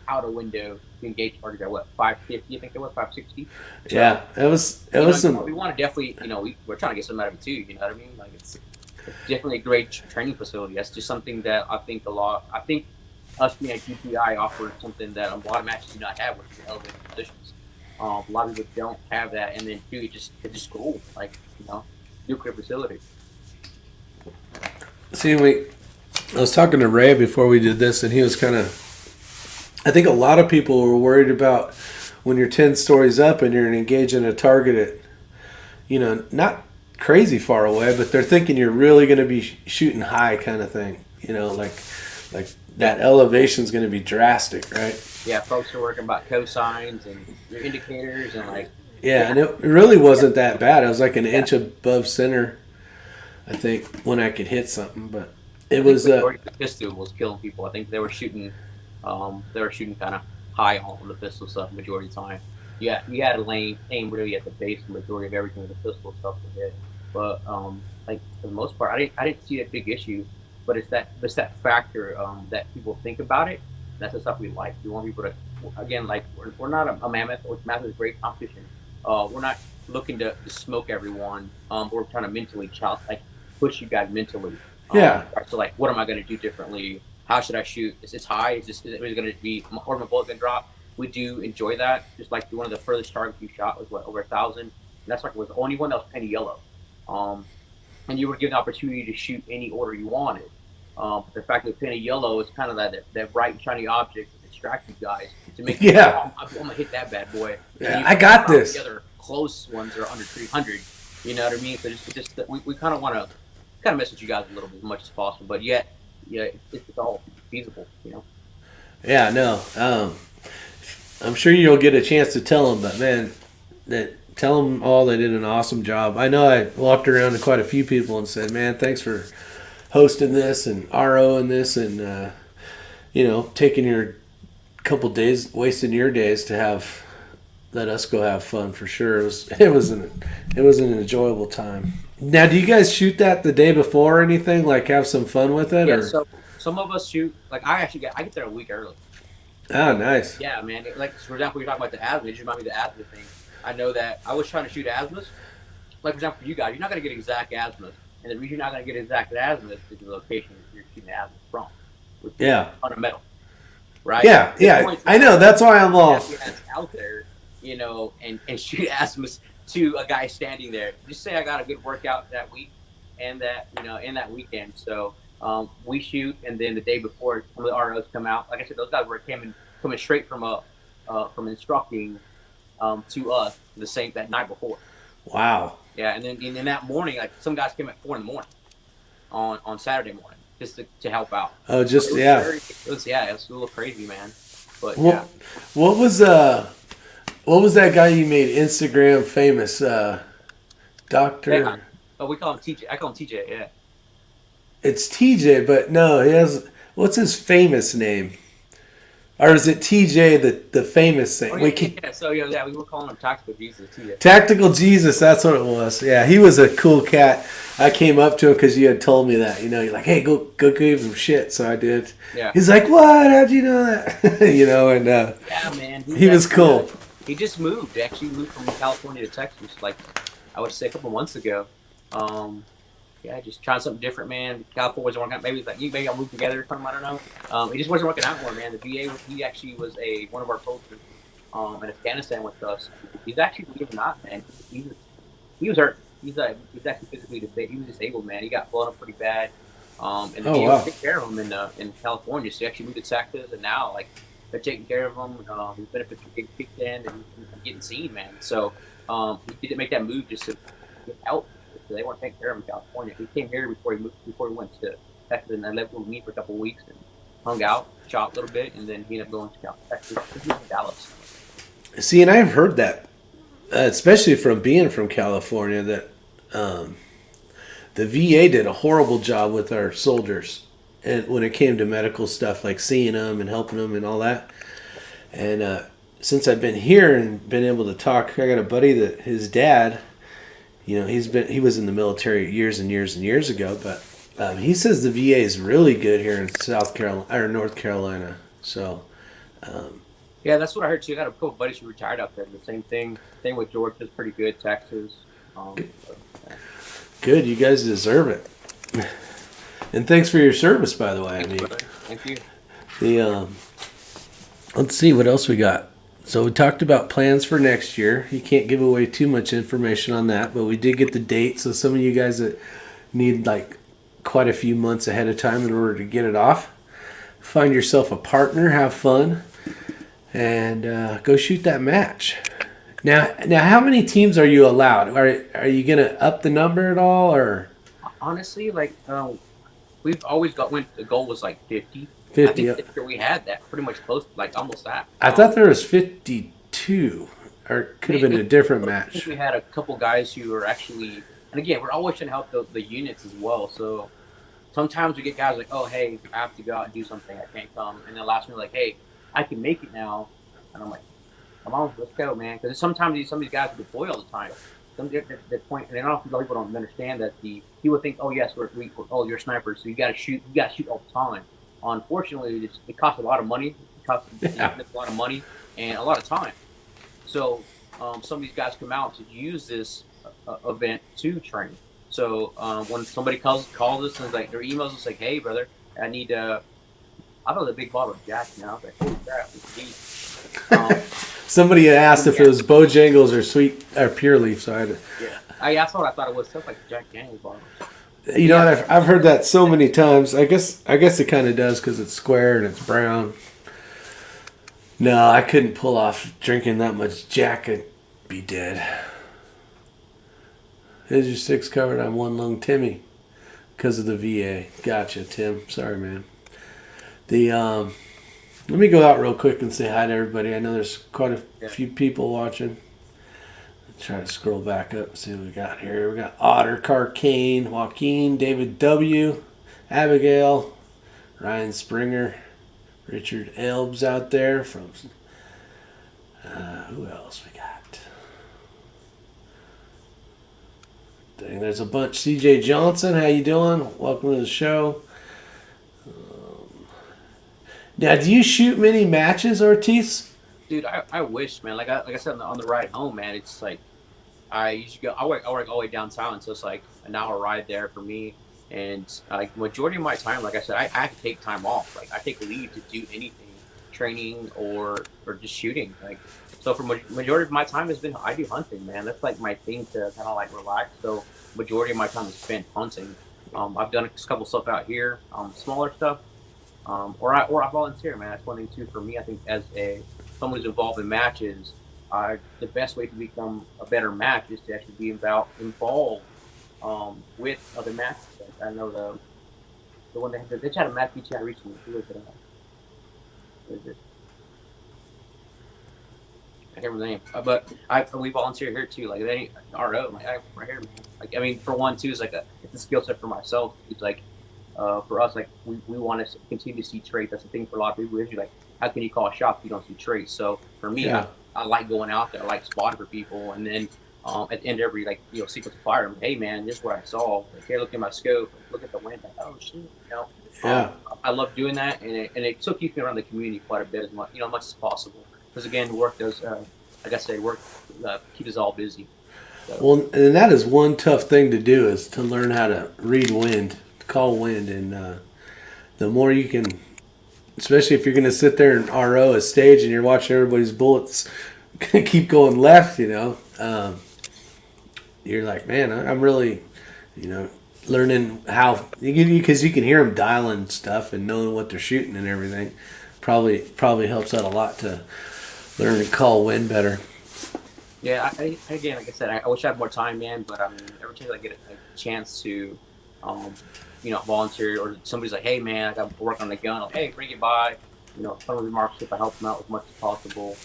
out a window to engage target at what 550? I think it was 560. So, yeah, it was some. We want to definitely, we're trying to get something out of it too. You know what I mean? Like it's definitely a great training facility. That's just something that I think us being at GPI offers something that a lot of matches do not have, which is elevated positions. A lot of people don't have that, and then it's just cool, like nuclear facility. See, I was talking to Ray before we did this, and he was kind of. I think a lot of people were worried about when you're 10 stories up and you're engaging a target at, not crazy far away, but they're thinking you're really going to be shooting high, kind of thing. Like that elevation is going to be drastic, right? Yeah, folks are working about cosines and your indicators and like. Yeah, and it really wasn't that bad. It was like an inch above center, I think, when I could hit something. But it was. The pistol was killing people. I think they were shooting kind of high on the pistol stuff majority of the time. Yeah, you had to aim really at the base majority of everything with the pistol stuff to hit. But like for the most part, I didn't see a big issue. But it's that factor that people think about it. That's the stuff we like. We want people to, again, like we're not a mammoth. Mammoth is a great competition. We're not looking to smoke everyone. We're trying to mentally push you guys mentally. So like, what am I going to do differently? How should I shoot? Is this high? Is it going to be, or my bullet going to drop? We do enjoy that. Just like one of the furthest targets we shot was over 1,000. And that's like was the only one that was penny yellow. And you were given the opportunity to shoot any order you wanted. The fact that penny yellow is kind of that bright and shiny object to distract you guys to make you I'm gonna hit that bad boy. Yeah, I got this. The other close ones are under 300. You know what I mean? So we kind of want to mess with you guys a little bit as much as possible, but yet it's all feasible. Yeah, no. I'm sure you'll get a chance to tell them, but man, tell them all they did an awesome job. I know I walked around to quite a few people and said, man, thanks for hosting this and RO and this and taking your couple days, wasting your days to let us go have fun for sure. It was an enjoyable time. Now, do you guys shoot that the day before or anything? Like have some fun with it? Yeah. Or? So some of us shoot. Like I get there a week early. Oh, nice. Yeah, man. Like for example, you're talking about the asthma. It just reminded me of the asthma thing. I know that I was trying to shoot asthmas. Like for example, for you guys, you're not going to get exact asthmas. And the reason you're not going to get exact asthma is the location you're shooting the asthma from, which is under metal, right? Yeah. I know. That's why I'm off. Out there, and shoot asthmas to a guy standing there. Just say I got a good workout that week, and that in that weekend. So we shoot, and then the day before, some of the ROs come out. Like I said, those guys were coming straight from instructing to us that night before. Wow. Yeah, and then in that morning, like some guys came at 4 in the morning on Saturday morning just to help out. Oh, So just yeah. it was a little crazy, man. But What yeah, what was that guy you made Instagram famous? yeah. Doctor. Oh, we call him TJ. I call him TJ. Yeah. It's TJ, but no, he has. What's his famous name? Or is it TJ the famous Oh thing? yeah, yeah. So yeah, we were calling him Tactical Jesus TJ. Tactical Jesus, that's what it was. Yeah, he was a cool cat. I came up to him because you had told me that. You're like, hey, go give him shit. So I did. Yeah. He's like, what? How'd you know that? And Yeah, man. he was cool. He just moved. Actually moved from California to Texas, like I would say a couple months ago. Yeah, just trying something different, man. California wasn't working out. Maybe I'll move together or something. I don't know. It just wasn't working out more, man. The VA, he actually was one of our soldiers in Afghanistan with us. He's actually, believe it or not, man. He was hurt. He's actually physically disabled. He was disabled, man. He got blown up pretty bad. And the VA took care of him in California. So he actually moved to Texas, and now like they're taking care of him. His benefits are getting kicked in, and he's getting seen, man. So he didn't make that move just to get out. So they weren't taking care of him in California. He came here before he went to Texas, and I lived with me for a couple of weeks and hung out, shot a little bit, and then he ended up going to Texas. He was in Dallas. See, and I've heard that, especially from being from California, that the VA did a horrible job with our soldiers, and when it came to medical stuff, like seeing them and helping them and all that. And since I've been here and been able to talk, I got a buddy that his dad. He was in the military years and years and years ago, but he says the VA is really good here in South Carolina or North Carolina. So, yeah, that's what I heard too. I got a couple buddies who retired out there. The same thing. Same with Georgia's pretty good. Texas. Good, you guys deserve it. And thanks for your service, by the way. Thank you. Let's see what else we got. So we talked about plans for next year. You can't give away too much information on that, but we did get the date. So some of you guys that need like quite a few months ahead of time in order to get it off, find yourself a partner, have fun, and go shoot that match. Now, how many teams are you allowed? Are you gonna up the number at all, or? Honestly, like we've always the goal was like 50. 50. I think this year we had that pretty much close, like almost that. I thought there was 52, or it could have been a different match. I think we had a couple guys who were actually, and again, we're always trying to help the units as well. So sometimes we get guys like, oh, hey, I have to go out and do something. I can't come. And then last minute, like, hey, I can make it now. And I'm like, come on, let's go, man. Because sometimes some of these guys deploy all the time. Some get the point, and often people don't understand that people think, oh yes, you're snipers, so you got to shoot all the time. Unfortunately, it costs a lot of money. It costs a lot of money and a lot of time. So some of these guys come out to use this event to train. So when somebody calls us and like their emails us like, hey brother, I need I thought a big bottle of Jack now. I was like, holy crap, it's deep. Somebody asked if it was Bojangles or Sweet or Pure Leaf, so I had to. Yeah, that's what I thought it was. Stuff like Jack Daniels bottle. You know what? I've heard that so many times. I guess it kind of does because it's square and it's brown. No, I couldn't pull off drinking that much Jack. I'd be dead. Isyour6 covered. I'm one lung Timmy because of the VA. Gotcha, Tim. Sorry, man. Let me go out real quick and say hi to everybody. I know there's quite a few people watching. Try to scroll back up and see what we got here. We got Otter, Carcane, Joaquin, David W., Abigail, Ryan Springer, Richard Elbs out there from. Who else we got? Dang, there's a bunch. CJ Johnson, how you doing? Welcome to the show. Now, do you shoot many matches, Ortiz? Dude, I wish, man. Like I said on the ride home, man. It's like I usually go. I work all the way downtown, so it's like an hour ride there for me. And like majority of my time, like I said, I have to take time off. Like I take leave to do anything, training or just shooting. Like so, for majority of my time has been I do hunting, man. That's like my thing to kind of like relax. So majority of my time is spent hunting. I've done a couple stuff out here, smaller stuff. Or I volunteer, man. That's one thing too for me. I think as someone who's involved in matches, the best way to become a better match is to actually be involved with other matches. Like, I know the one that they had a match BTI recently. Who was it? Who is it? I can't remember the name. But we volunteer here too. Like they RO. I'm like, right here, man. Like I mean, for one, too, it's a skill set for myself. It's like for us, like we want to continue to see traits. That's the thing for a lot of people. Is like, how can you call a shot if you don't see traits? So for me, Yeah. I like going out there. I like spotting for people, and then at the end of every sequence of fire, I'm like, hey man, this is what I saw. Like, hey, look at my scope. Look at the wind. Like, oh shit, Yeah. I love doing that, and it still keeps me around the community quite a bit as much as possible. Because again, work does, like I say, work keeps us all busy. So. Well, and that is one tough thing to do, is to learn how to read wind, call wind, and the more you can, especially if you're going to sit there and RO a stage and you're watching everybody's bullets keep going left, you're like, man, I'm really, learning how, because you can hear them dialing stuff and knowing what they're shooting and everything. Probably helps out a lot to learn to call wind better. Yeah, again, like I said, I wish I had more time, man. But I mean, every time I get a chance to, volunteer, or somebody's like, "Hey, man, I got to work on the gun." Like, hey, bring it by. Fun remarks if I help them out as much as possible.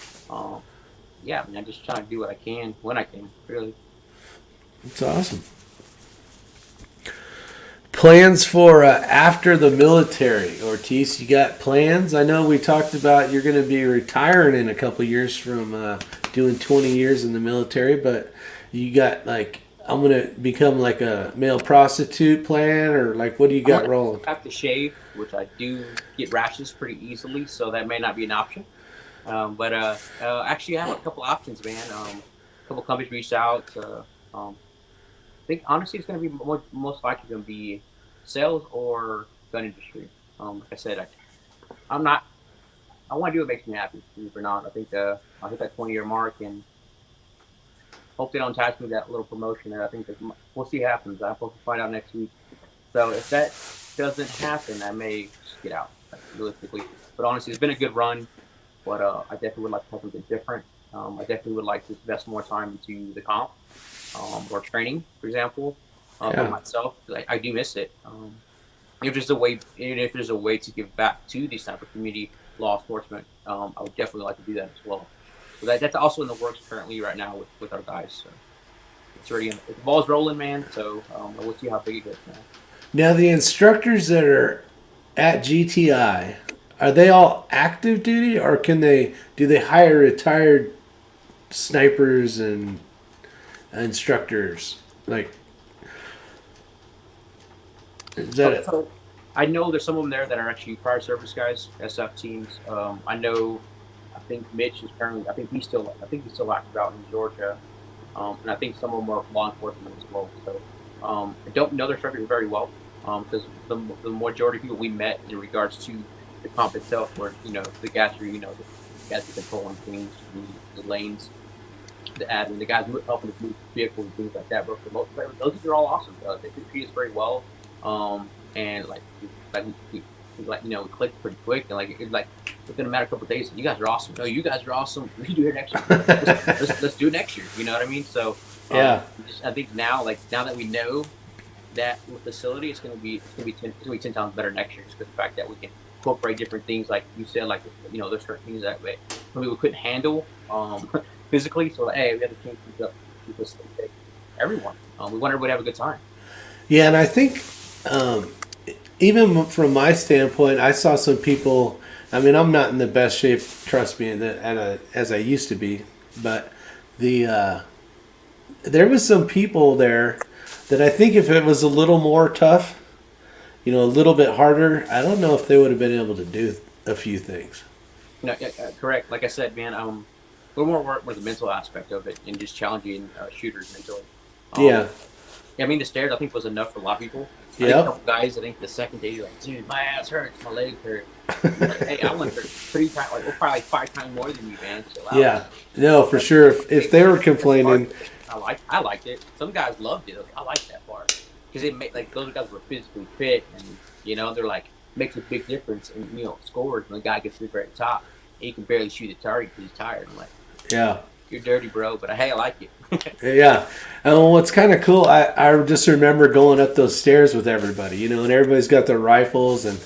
Yeah, I mean, I just try to do what I can when I can. Really. That's awesome. Plans for after the military, Ortiz? You got plans? I know we talked about you're going to be retiring in a couple years from doing 20 years in the military, but you got like, I'm going to become like a male prostitute plan, or like, what do you got rolling? I have to shave, which I do get rashes pretty easily, so that may not be an option. But actually, I have a couple options, man. A couple companies reached out. I think honestly, it's going to be most likely going to be sales or gun industry. Like I said, I'm not. I want to do what makes me happy. Believe it or not, I think I'll hit that 20-year mark, and hope they don't attach me to that little promotion there. I think we'll see what happens. I'm supposed to find out next week. So if that doesn't happen, I may just get out, realistically. But honestly, it's been a good run. But I definitely would like to have something different. I definitely would like to invest more time into the comp or training, for example, for myself. I do miss it. If there's a way to give back to these type of community law enforcement, I would definitely like to do that as well. So that's also in the works currently right now with our guys. So it's already the ball's rolling, man. So we'll see how big it gets now. Now, the instructors that are at GTI, are they all active duty, or do they hire retired snipers and instructors? Like, is that it? So I know there's some of them there that are actually prior service guys, SF teams. I think Mitch is currently. I think he's still active out in Georgia, and I think some of them are law enforcement as well. So I don't know their structure very well, because the majority of people we met in regards to the comp itself were, the guys who, the guys who controlling things, the lanes, the admin, the guys helping us move vehicles and things like that. But for the most part, those are all awesome. They treat us very well, and we clicked pretty quick, and within a matter of a couple of days, you guys are awesome. No, you guys are awesome. We should do it next year. Let's do it next year. You know what I mean? So yeah, I think now that we know that facility, it's gonna be 10 times better next year, just because the fact that we can incorporate different things, like you said, there's certain things that we couldn't handle physically. So hey, we have to keep this everyone. We want everybody to have a good time. Yeah, and I think even from my standpoint, I saw some people. I mean, I'm not in the best shape, trust me, as I used to be, but there was some people there that I think if it was a little more tough, a little bit harder, I don't know if they would have been able to do a few things. No, correct. Like I said, man, we're more work with the mental aspect of it and just challenging shooters mentally. Yeah. I mean, the stairs I think was enough for a lot of people. Yeah. A couple guys, I think the second day, you're like, dude, my ass hurts, my legs hurt. Like, hey, I went for 3 times, we're probably 5 times more than you, man. So yeah. No, for sure. If they were complaining, I liked it. Some guys loved it. I liked that part because it made those guys were physically fit, and they're like makes a big difference in scores when the guy gets to the very top. And he can barely shoot the target because he's tired. I'm like, yeah. you're dirty, bro. But hey, I like it. Yeah. And what's kind of cool, I just remember going up those stairs with everybody, you know, and everybody's got their rifles and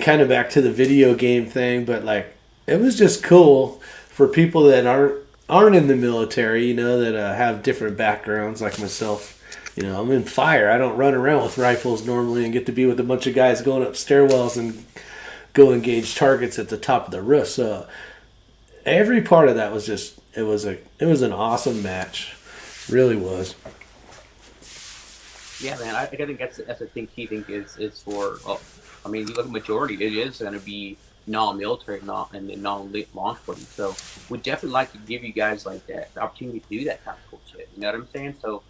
kind of back to the video game thing. But like, it was just cool for people that aren't in the military, you know, that have different backgrounds like myself. You know, I'm in fire. I don't run around with rifles normally and get to be with a bunch of guys going up stairwells and go engage targets at the top of the roof. So every part of that was just it was an awesome match, really was. Yeah, man. I think that's the thing. Key thing is for. I mean, you look at majority. It is going to be non-military, and then non-law enforcement. So we definitely like to give you guys like that the opportunity to do that kind of cool shit. You know what I'm saying? So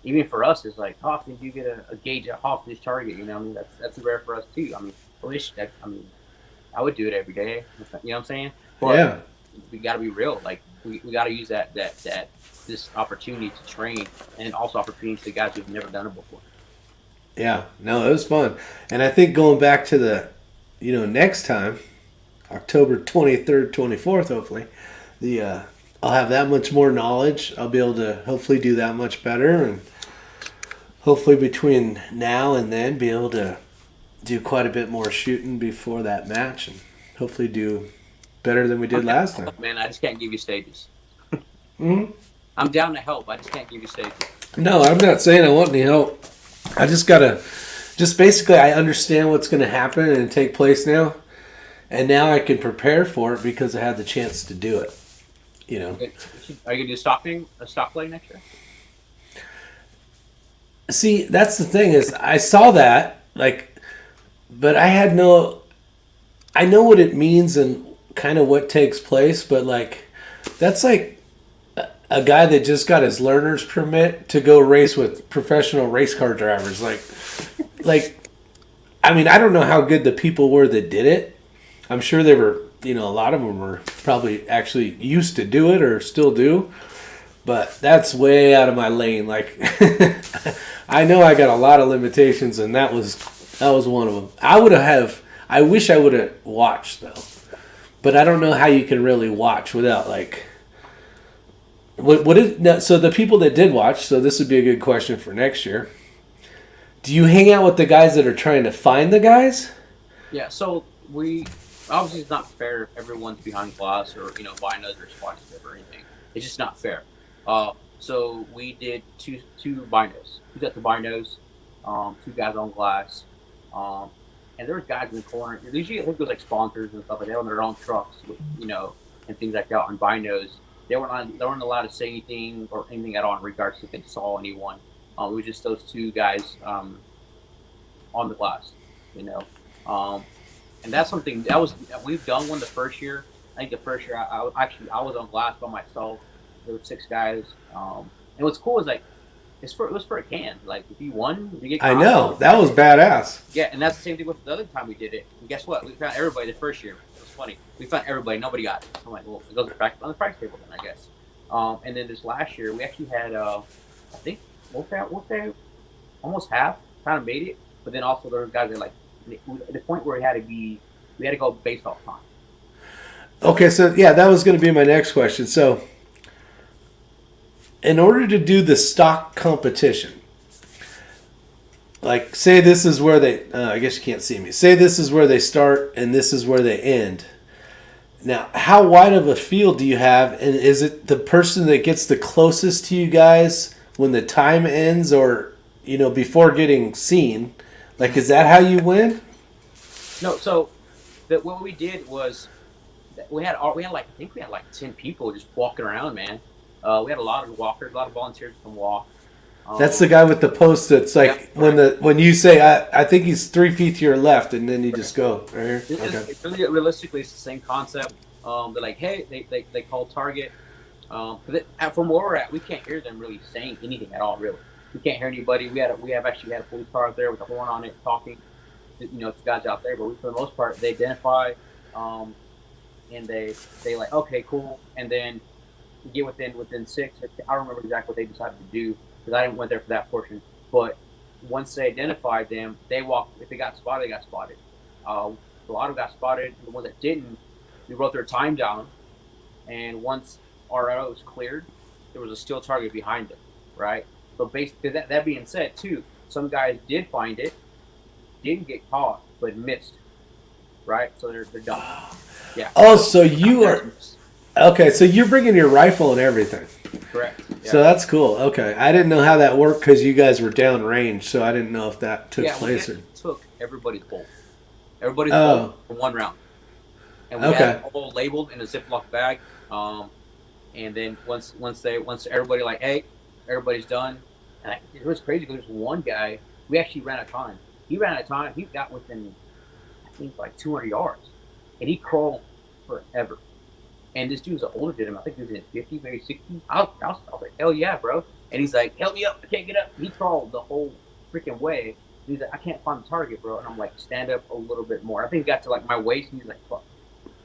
even for us, it's like, how often do you get a gauge at hostage target? You know, I mean, that's rare for us too. I mean, I would do it every day. You know what I'm saying? But Yeah. we got to be real. Like we got to use that this opportunity to train, and also opportunities to guys who've never done it before. Yeah. No, it was fun. And I think going back to the, you know, next time, October 23rd, 24th, hopefully, I'll have that much more knowledge. I'll be able to hopefully do that much better, and hopefully between now and then be able to do quite a bit more shooting before that match, and hopefully do better than we did last time. Man, I just can't give you stages. Mm-hmm. I'm down to help. I just can't give you stages. No, I'm not saying I want any help. I just basically I understand what's going to happen and take place now, and now I can prepare for it because I had the chance to do it. You know. Are you gonna do a stock play next year? See, that's the thing is I saw that but I know what it means and kind of what takes place, but like that's like a guy that just got his learner's permit to go race with professional race car drivers. Like I mean, I don't know how good the people were that did it. I'm sure they were. You know, a lot of them were probably actually used to do it or still do, but that's way out of my lane. Like, I know I got a lot of limitations, and that was one of them. I wish I would have watched though, but I don't know how you can really watch without like. So the people that did watch, so this would be a good question for next year. Do you hang out with the guys that are trying to find the guys? Yeah. So obviously it's not fair if everyone's behind glass or binos or squad or anything. It's just not fair. So we did two binos. Who's at the binos? Two guys on glass. And there was guys in the corner. Usually I think it was like sponsors and stuff like that on their own trucks, with, and things like that on binos. They weren't allowed to say anything or anything at all in regards to if they saw anyone. It was just those two guys on the glass, and that's something we've done one the first year. I think the first year I was on glass by myself. There were 6 guys. And what's cool is like it was for a can. Like if you won, you get. I know that was badass. Yeah, and that's the same thing with the other time we did it. And guess what? We found everybody the first year. It was funny. We found everybody. Nobody got it. I'm like, well, it goes on the practice table then, I guess. And then this last year we actually had I think we'll say almost half kind of made it, but then also there were guys that like. At the point where we had to go based off time. Okay, so yeah, that was going to be my next question. So, in order to do the stock competition, like say this is where they, I guess you can't see me. Say this is where they start and this is where they end. Now, how wide of a field do you have, and is it the person that gets the closest to you guys when the time ends, or before getting seen? Like, is that how you win? No. So, what we did was we had like 10 people just walking around, man. We had a lot of walkers, a lot of volunteers come walk. That's the guy with the post that's like when you say I think he's 3 feet to your left, and then you just go right here. It's really realistically it's the same concept. They're like, hey, they call target. From where we're at, we can't hear them really saying anything at all, really. We can't hear anybody. We have actually had a police car out there with a horn on it talking, to guys out there. But for the most part, they identify, and they like, okay, cool. And then you get within 6. I don't remember exactly what they decided to do because I didn't went there for that portion. But once they identified them, they walked. If they got spotted, they got spotted. A lot of them got spotted. The ones that didn't, we wrote their time down. And once our arrow was cleared, there was a still target behind it, right? So basically, that being said, too, some guys did find it, didn't get caught, but missed, right? So they're done. Yeah. Oh, so you are okay. So you're bringing your rifle and everything. Correct. Yeah. So that's cool. Okay, I didn't know how that worked because you guys were down range, so I didn't know if that took place. We took everybody's bolt. Everybody's bolt in one round, and we had it all labeled in a Ziploc bag. And then once everybody like, hey, everybody's done. And it was crazy because there's one guy, we actually ran out of time. He ran out of time. He got within, I think, like 200 yards, and he crawled forever. And this dude's older than him. I think he was in his 50s, maybe 60s. I was like, hell yeah, bro. And he's like, help me up. I can't get up. He crawled the whole freaking way. And he's like, I can't find the target, bro. And I'm like, stand up a little bit more. I think he got to like my waist, and he's like, fuck.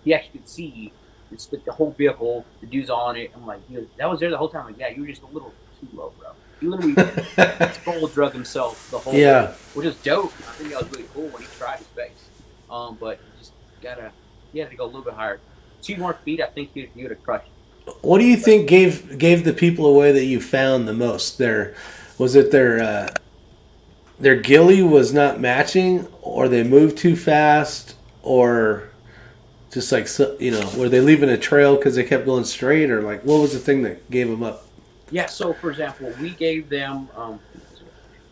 He actually could see the whole vehicle. The dude's on it. I'm like, that was there the whole time. I'm like, yeah, you were just a little too low, bro. He literally skull drug himself the whole way, which is dope. I think that was really cool when he tried his base. But you just he had to go a little bit higher. 2 more feet, I think he would have crushed it. What do you think gave the people away that you found the most? Was it their ghillie was not matching, or they moved too fast, or just like were they leaving a trail because they kept going straight, or like what was the thing that gave them up? Yeah. So for example, we gave them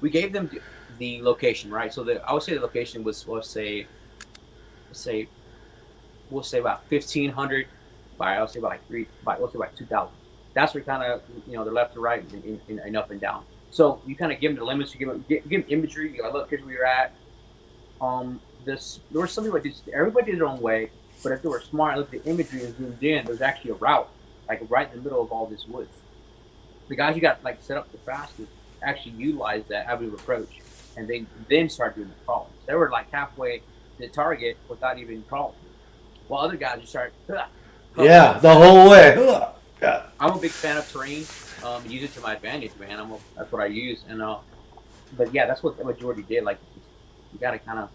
the location, right? So I would say the location was we'll say about 1,500 by I'll say about like 2,000. That's where kind of they're left to right and up and down. So you kind of give them the limits. You give them imagery. You go, look, here's where you're at. There were some people that everybody did their own way, but if they were smart, look at the imagery and zoomed in. There's actually a route, like right in the middle of all this woods. The guys who got like set up the fastest actually utilized that avenue of approach, and they then started doing the crawling. So they were like halfway to the target without even crawling. While other guys just start, the whole way. Yeah. I'm a big fan of terrain. Use it to my advantage, man. That's what I use, and but yeah, that's what the majority did. Like, you got to kind of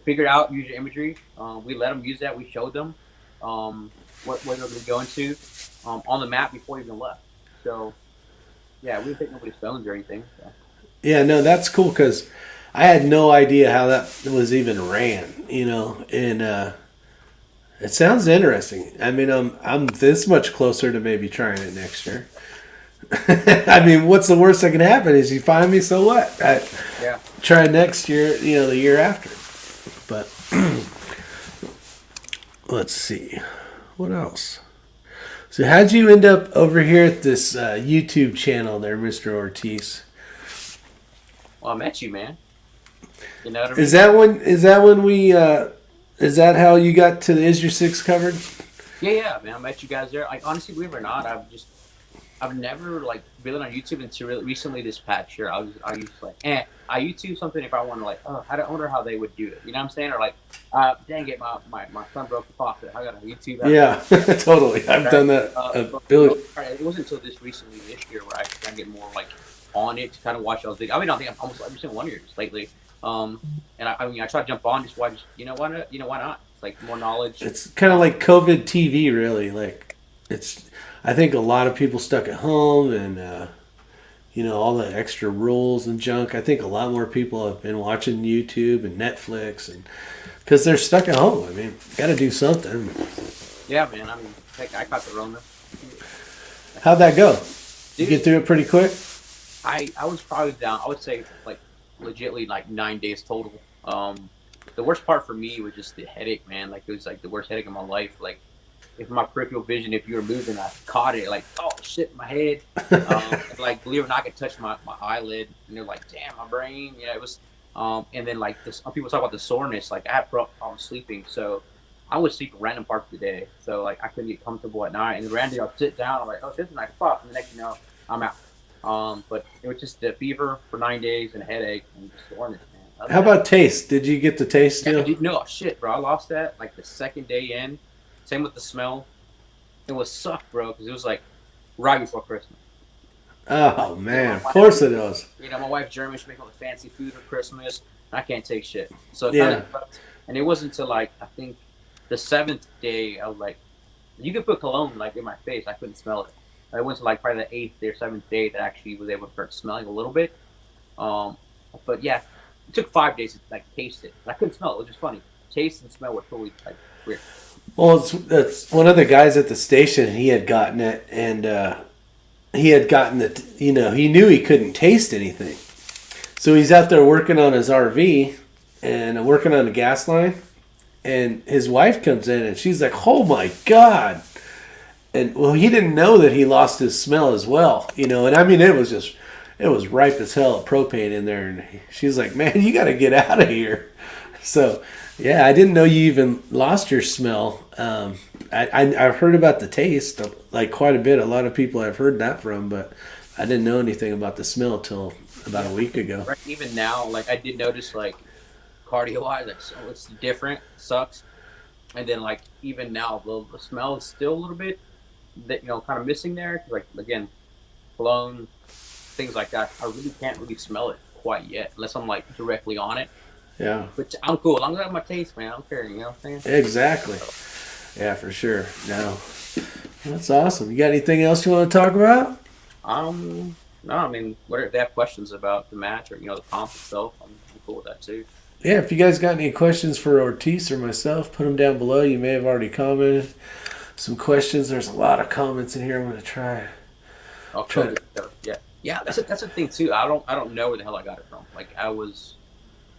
figure it out, use your imagery. We let them use that. We showed them what they're going to go into on the map before we even left. So yeah, we didn't take nobody's phones or anything. So. Yeah, no, that's cool because I had no idea how that was even ran. And. It sounds interesting. I mean, I'm this much closer to maybe trying it next year. I mean, what's the worst that can happen is you find me, so what? Try next year, the year after. But let's see. What else? So how'd you end up over here at this YouTube channel there, Mr. Ortiz? Well, I met you, man. You know what I mean? Is that when we... Is that how you got to the Isyour6covered? Yeah, man. I met you guys there. Like, honestly, believe it or not, I've never like been on YouTube until really recently this past year. I used to like, I YouTube something if I want to like, I wonder how they would do it. You know what I'm saying? Or like, dang it, my son broke the faucet. I got a YouTube. Yeah, totally. I've done that. It wasn't until this year where I kind of get more like on it to kind of watch all the. I mean, I think I'm almost every single one of yours lately. And I try to jump on just why not? It's like more knowledge. It's kind of like COVID TV, really. Like I think a lot of people stuck at home and, all the extra rules and junk. I think a lot more people have been watching YouTube and Netflix and because they're stuck at home. I mean, got to do something. Yeah, man. I mean, heck, I caught the Rona. How'd that go? Did you get through it pretty quick? I was probably down. I would say like legitly like 9 days total. The worst part for me was just the headache, man. Like it was like the worst headache of my life. Like if my peripheral vision, if you were moving, I caught it. Like, oh shit, my head. And, like believe it or not, I could touch my eyelid, and they're like, damn, my brain. It was. And then like this, people talk about the soreness. Like I had problems sleeping, so I would sleep random parts of the day. So like I couldn't get comfortable at night. And randomly I'd sit down. I'm like, oh, this is a nice spot. And the next I'm out. But it was just the fever for 9 days and a headache and just soreness, man. How about taste? Did you get the taste still? No, shit, bro. I lost that like the second day in. Same with the smell. It was sucked, bro, because it was like right before Christmas. Oh, man. Of course it was. My wife's German. She makes all the fancy food for Christmas. And I can't take shit. So it kind of, and it wasn't until like, I think the 7th day, I was like, You could put cologne like in my face. I couldn't smell it. I went to like probably the 8th or 7th day that I actually was able to start smelling a little bit. Um, but yeah, it took 5 days to like taste it. I couldn't smell it. It was just funny. Taste and smell were totally like weird. Well, it's one of the guys at the station. He had gotten it, and he had gotten it. You know, he knew he couldn't taste anything, so he's out there working on his RV and working on the gas line. And his wife comes in, and she's like, "Oh my god!" And well, he didn't know that he lost his smell as well. You know, and I mean, it was ripe as hell of propane in there. And she's like, "Man, you got to get out of here." So, yeah, I didn't know you even lost your smell. I've heard about the taste like quite a bit. A lot of people I've heard that from, but I didn't know anything about the smell till about a week ago. Right. Even now, like I did notice, like cardio wise, like so it's different, sucks. And then like even now, the smell is still a little bit that kind of missing there. 'Cause, like again, cologne, things like that. I really can't really smell it quite yet, unless I'm like directly on it. Yeah, But I'm cool. As long as I have my taste, man, I don't care. You know what I'm saying? exactly. Yeah, for sure. No, that's awesome. You got anything else you want to talk about? No, I mean, whatever if they have questions about the match or the comp itself, I'm cool with that too. Yeah, if you guys got any questions for Ortiz or myself, put them down below. You may have already commented some questions. There's a lot of comments in here. I'm going to try. Okay. Yeah. That's a thing too. I don't know where the hell I got it from. Like I was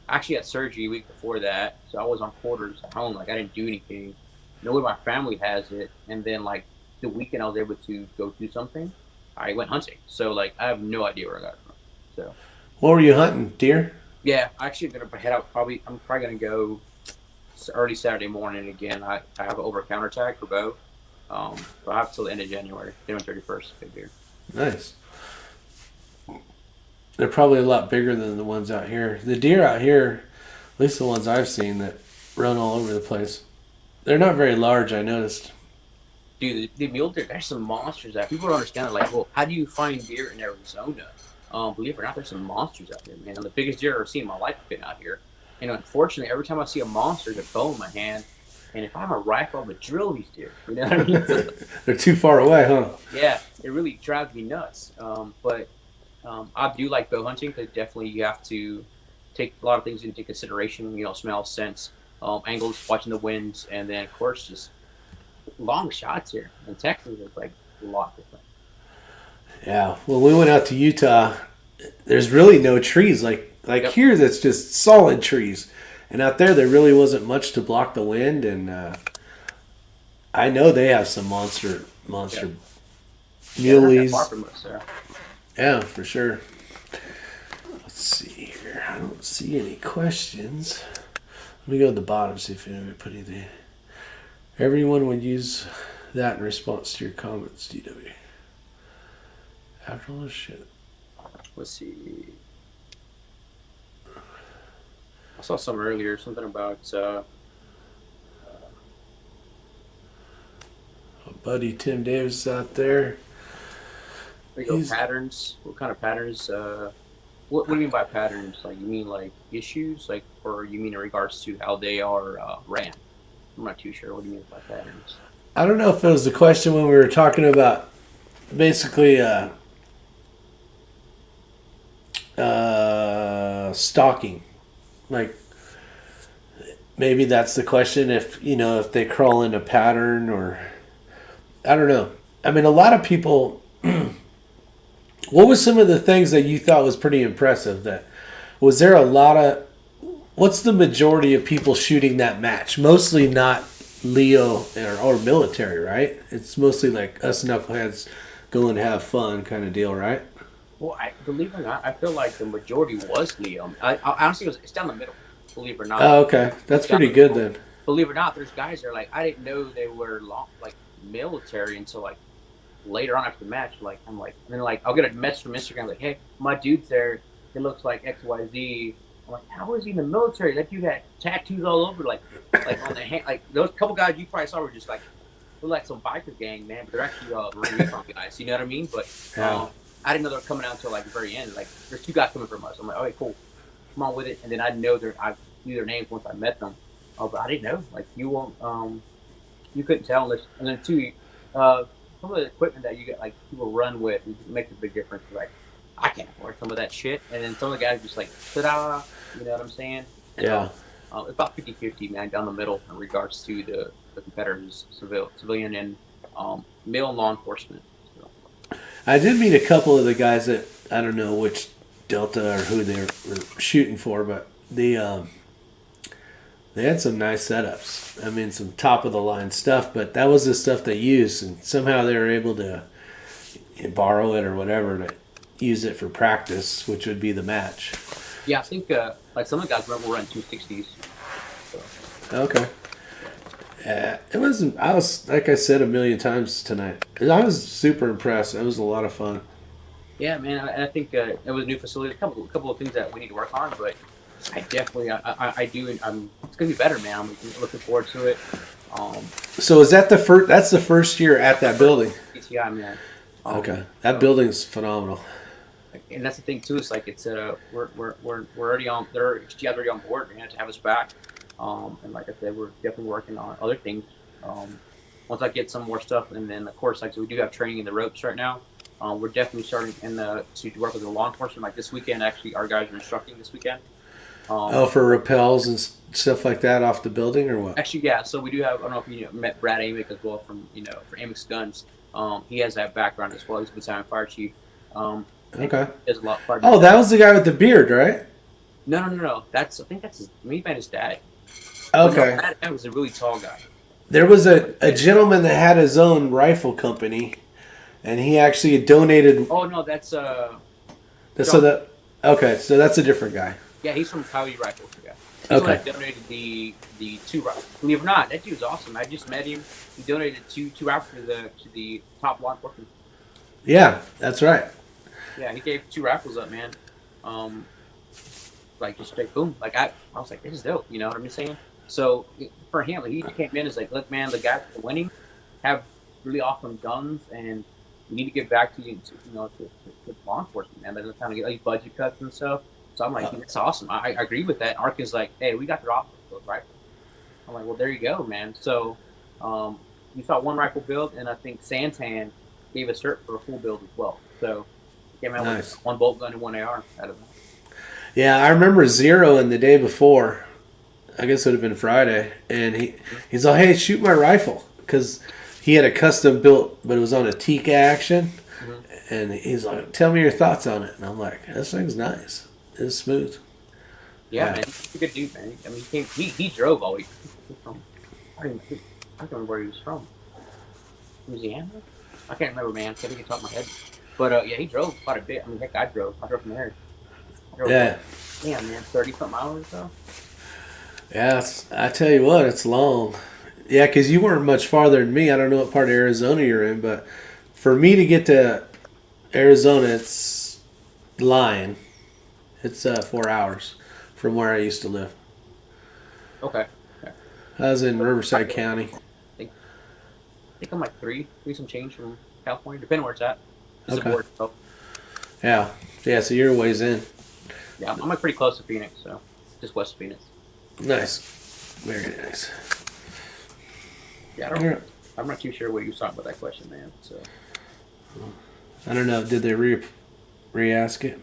actually had surgery a week before that, so I was on quarters at home. Like I didn't do anything. Nobody in my family has it, and then like the weekend I was able to go do something. I went hunting, so like I have no idea where I got it from. So What were you hunting? Deer? yeah, actually I'm gonna head out. I'm probably gonna go early Saturday morning again. I have an over counter tag for bow. So I have till the end of January, January 31st. Big deer. Nice. They're probably a lot bigger than the ones out here. The deer out here, at least the ones I've seen that run all over the place, they're not very large, I noticed. Dude, the mule deer, there's some monsters out. People don't understand. Like, well, how do you find deer in Arizona? Believe it or not, there's some monsters out there, man. The biggest deer I've ever seen in my life have been out here. And unfortunately, every time I see a monster, there's a bow in my hand. And if I have a rifle, I'm going to drill these deer. You know what I mean? They're too far away, huh? Yeah, it really drives me nuts. But I do like bow hunting because definitely you have to take a lot of things into consideration. Smell, sense, angles, watching the winds, and then of course just long shots here in Texas is like a lot different. Yeah. Well, we went out to Utah. There's really no trees. Like Yep. here, that's just solid trees. And out there really wasn't much to block the wind. And I know they have some monster Yeah, they're not that muleys. far from us there. Yeah, for sure. Let's see here. I don't see any questions. Let me go to the bottom, see if anybody put anything. Everyone would use that in response to your comments, DW. After all this shit. Let's see. I saw some earlier, something about Buddy Tim Davis out there. patterns. What kind of patterns? What do you mean by patterns? Like you mean like issues, like, or you mean in regards to how they are ran? I'm not too sure. What do you mean by patterns? I don't know if it was the question when we were talking about basically stalking. Like maybe that's the question if they crawl in a pattern or I don't know. I mean, a lot of people. What was some of the things that you thought was pretty impressive? Was there a lot of? What's the majority of people shooting that match? Mostly not Leo or military, right? It's mostly like us knuckleheads go and have fun kind of deal, right? Well, believe it or not, I feel like the majority was Leo. I honestly, it's down the middle. Believe it or not. Oh, okay, that's pretty good then. Believe it or not, there's guys that are like, I didn't know they were like military until like later on after the match. Like I'm like, and then like I'll get a message from Instagram like, hey, my dude's there. It looks like XYZ. I'm like, how is he in the military? That dude had tattoos all over, like on the hand. Like those couple guys you probably saw were just like, look like some biker gang, man. But they're actually Marine Uniform guys. You know what I mean? But I didn't know they were coming out until like the very end. Like there's two guys coming from us. I'm like, okay, cool, come on with it. And then I knew their names once I met them. Oh, but I didn't know. Like you won't. you couldn't tell unless, and then two, some of the equipment that you get like people run with it makes a big difference. Like I can't afford some of that shit, and then some of the guys just like ta-da, you know what I'm saying? Yeah. It's about 50-50, man, down the middle in regards to the competitors, civilian and male law enforcement. So. I did meet a couple of the guys that I don't know which Delta or who they were shooting for, but they had some nice setups. I mean, some top of the line stuff, but that was the stuff they used, and somehow they were able to borrow it or whatever to use it for practice, which would be the match. Yeah, I think like some of the guys remember running 260s. So. Okay. It wasn't. I was like I said a million times tonight. I was super impressed. It was a lot of fun. Yeah, man, I think it was a new facility. A couple of things that we need to work on, but I definitely I do. It's gonna be better, man. I'm looking forward to it. So is that the first? That's the first year at that building. PTI, man. Okay, that building's phenomenal. And that's the thing too. It's like it's we're already on. They're already on board, man, to have us back. And like I said, we're definitely working on other things. Once I get some more stuff, and then of course, like so we do have training in the ropes right now. We're definitely starting to work with the law enforcement. Like this weekend, actually, our guys are instructing this weekend. For rappels and stuff like that off the building, or what? Actually, yeah. So we do have. I don't know if you met Brad Amick as well from for Amick's Guns. He has that background as well. He's a battalion fire chief. Okay. There's a lot. Oh, that was the guy with the beard, right? No. I think that's his dad. Okay. No, Brad was a really tall guy. There was a gentleman that had his own rifle company, and he actually donated. Oh no, that's so that's a different guy. Yeah, he's from Coyote Rifles. Yeah. He's Okay. the one that donated the two rifles. Believe it or not, that dude's awesome. I just met him. He donated two rifles to the top law enforcement. Yeah, that's right. Yeah, he gave two rifles up, man. Like just straight boom. Like I was like, this is dope. You know what I'm saying? So for him, like, he came in as like, look, man, the guys that are winning have really awesome guns, and we need to get back to law enforcement, man. They're trying to get like budget cuts and stuff. So I'm like, that's awesome. I agree with that. Ark is like, hey, we got the rifles, right? I'm like, well, there you go, man. So we saw one rifle build, and I think Santan gave a cert for a full build as well. So came out with one bolt gun and one AR out of that. Yeah, I remember Zero in the day before. I guess it would have been Friday, and he's like, hey, shoot my rifle, because he had a custom built, but it was on a Tika action, and he's like, tell me your thoughts on it, and I'm like, this thing's nice, it's smooth. Yeah, man, he's a good dude, man. I mean, he drove all week. I don't remember where he was from. Louisiana? I can't remember, man. I can't even top of my head. But yeah, he drove quite a bit. I mean, heck, I drove from there. Yeah. Damn, man, 30-something hours or so. Yeah, I tell you what, it's long. Yeah, because you weren't much farther than me. I don't know what part of Arizona you're in, but for me to get to Arizona, it's lying. It's 4 hours from where I used to live. Okay. I was in Riverside County. I think I'm like three some change from California, depending where it's at. It's Okay. the border, so. Yeah, so you're a ways in. Yeah, I'm like pretty close to Phoenix, so just west of Phoenix. Nice. Very nice. Yeah, I'm not too sure what you was talking about that question, man. So I don't know. Did they re-ask it?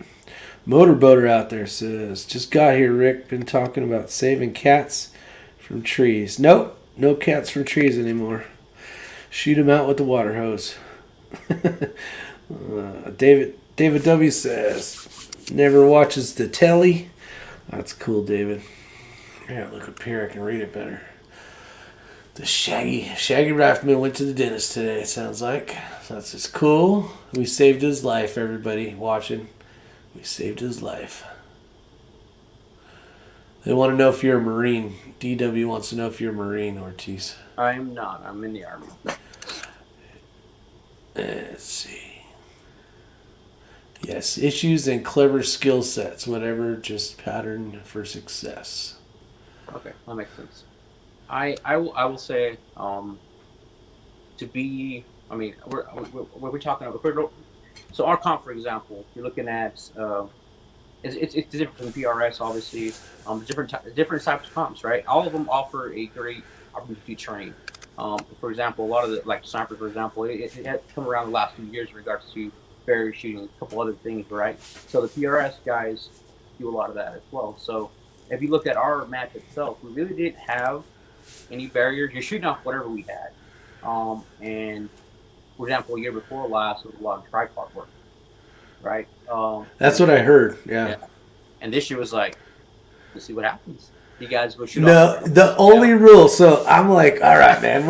Motorboater out there says, just got here, Rick. Been talking about saving cats from trees. Nope. No cats from trees anymore. Shoot them out with the water hose. David W says, never watches the telly. That's cool, David. Yeah, look up here. I can read it better. The Shaggy Rifleman went to the dentist today, it sounds like. So that's just cool. We saved his life, everybody watching. We saved his life. They want to know if you're a Marine. DW wants to know if you're a Marine, Ortiz. I'm not. I'm in the Army. Let's see. Yes, issues and clever skill sets. Whatever, just pattern for success. Okay, that makes sense. I will say to be. I mean, we're talking about. So our comp, for example, you're looking at. It's different from the PRS, obviously. Different types of comps, right? All of them offer a great opportunity to train. For example, a lot of the like sniper, for example, it had come around the last few years in regards to barrier shooting, a couple other things, right? So the PRS guys do a lot of that as well. So if you look at our match itself, we really didn't have any barriers. You're shooting off whatever we had. And for example, a year before last, it was a lot of tripod work, right? That's what I heard. Yeah. And this year was like, let's see what happens. You guys will shoot No, off. the only rule. So I'm like, all right, man,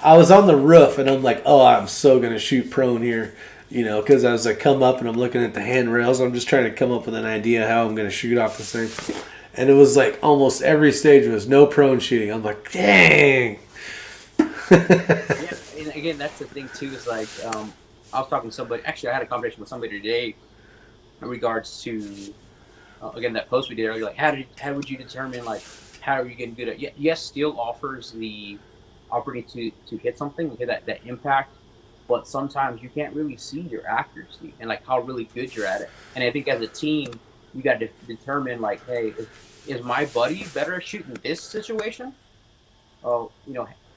I was on the roof and I'm like, oh, I'm so going to shoot prone here. You know, because I was like, come up and I'm looking at the handrails. I'm just trying to come up with an idea how I'm going to shoot off this thing. And it was like almost every stage was no prone shooting. I'm like, dang. Yeah, and again, that's the thing too. Is like, I was talking to somebody. Actually, I had a conversation with somebody today in regards to again that post we did earlier. Like, how would you determine like how are you getting good at? Yes, steel offers the opportunity to hit something, hit that impact. But sometimes you can't really see your accuracy and like how really good you're at it. And I think as a team, you got to determine like, hey, is my buddy better at shooting this situation? Oh,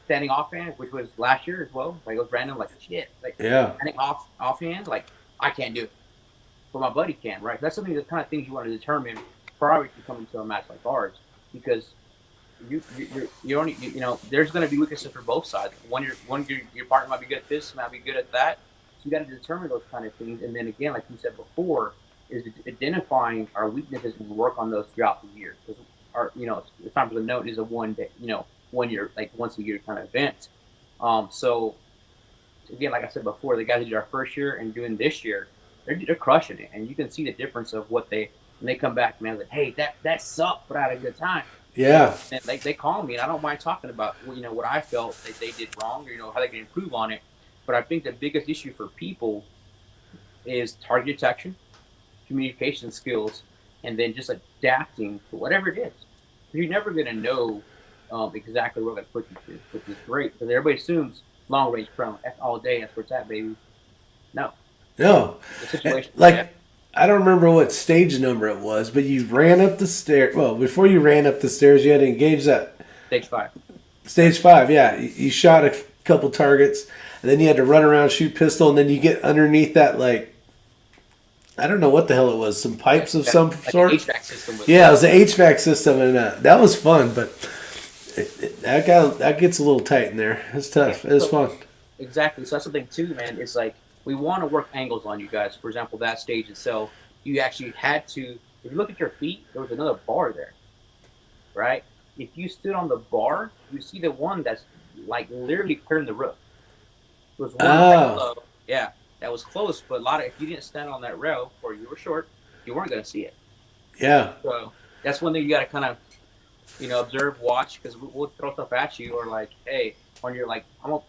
standing offhand, which was last year as well. Like it was random, like shit, like standing offhand, like I can't do it, but my buddy can, right? That's something the kind of things you want to determine prior to coming to a match like ours, because you only there's going to be weaknesses for both sides. Your partner might be good at this, might be good at that. So you got to determine those kind of things, and then again, like you said before, is identifying our weaknesses and work on those throughout the year. Because it's time for the note is a 1 day, 1 year, like once a year kind of event. So again, like I said before, the guys who did our first year and doing this year, they're crushing it, and you can see the difference of what when they come back, man. Like, hey, that sucked, but I had a good time. Yeah. And they call me, and I don't mind talking about what I felt that they did wrong, or how they can improve on it. But I think the biggest issue for people is target detection, communication skills, and then just adapting to whatever it is. You're never going to know exactly where they're going to put you to, which is great, because everybody assumes long range prone. That's all day. That's where it's at, baby. No. No. The situation. I don't remember what stage number it was, but you ran up the stairs. Well, before you ran up the stairs, you had to engage that. Stage 5. Stage 5, yeah. You shot a couple targets, and then you had to run around, shoot pistol, and then you get underneath that, like, I don't know what the hell it was, some pipes of some sort. HVAC system. Yeah, it was an HVAC system, and that was fun, but that gets a little tight in there. It's tough. It was fun. Exactly. So that's the thing, too, man. It's like, we want to work angles on you guys. For example, that stage itself, you actually had to, if you look at your feet, there was another bar there, right? If you stood on the bar, you see the one that's like literally clearing the roof. There was one that was close, but if you didn't stand on that rail or you were short, you weren't going to see it. Yeah. So that's one thing you got to kind of, observe, watch, because we'll throw stuff at you, or like, hey, when you're like, I'm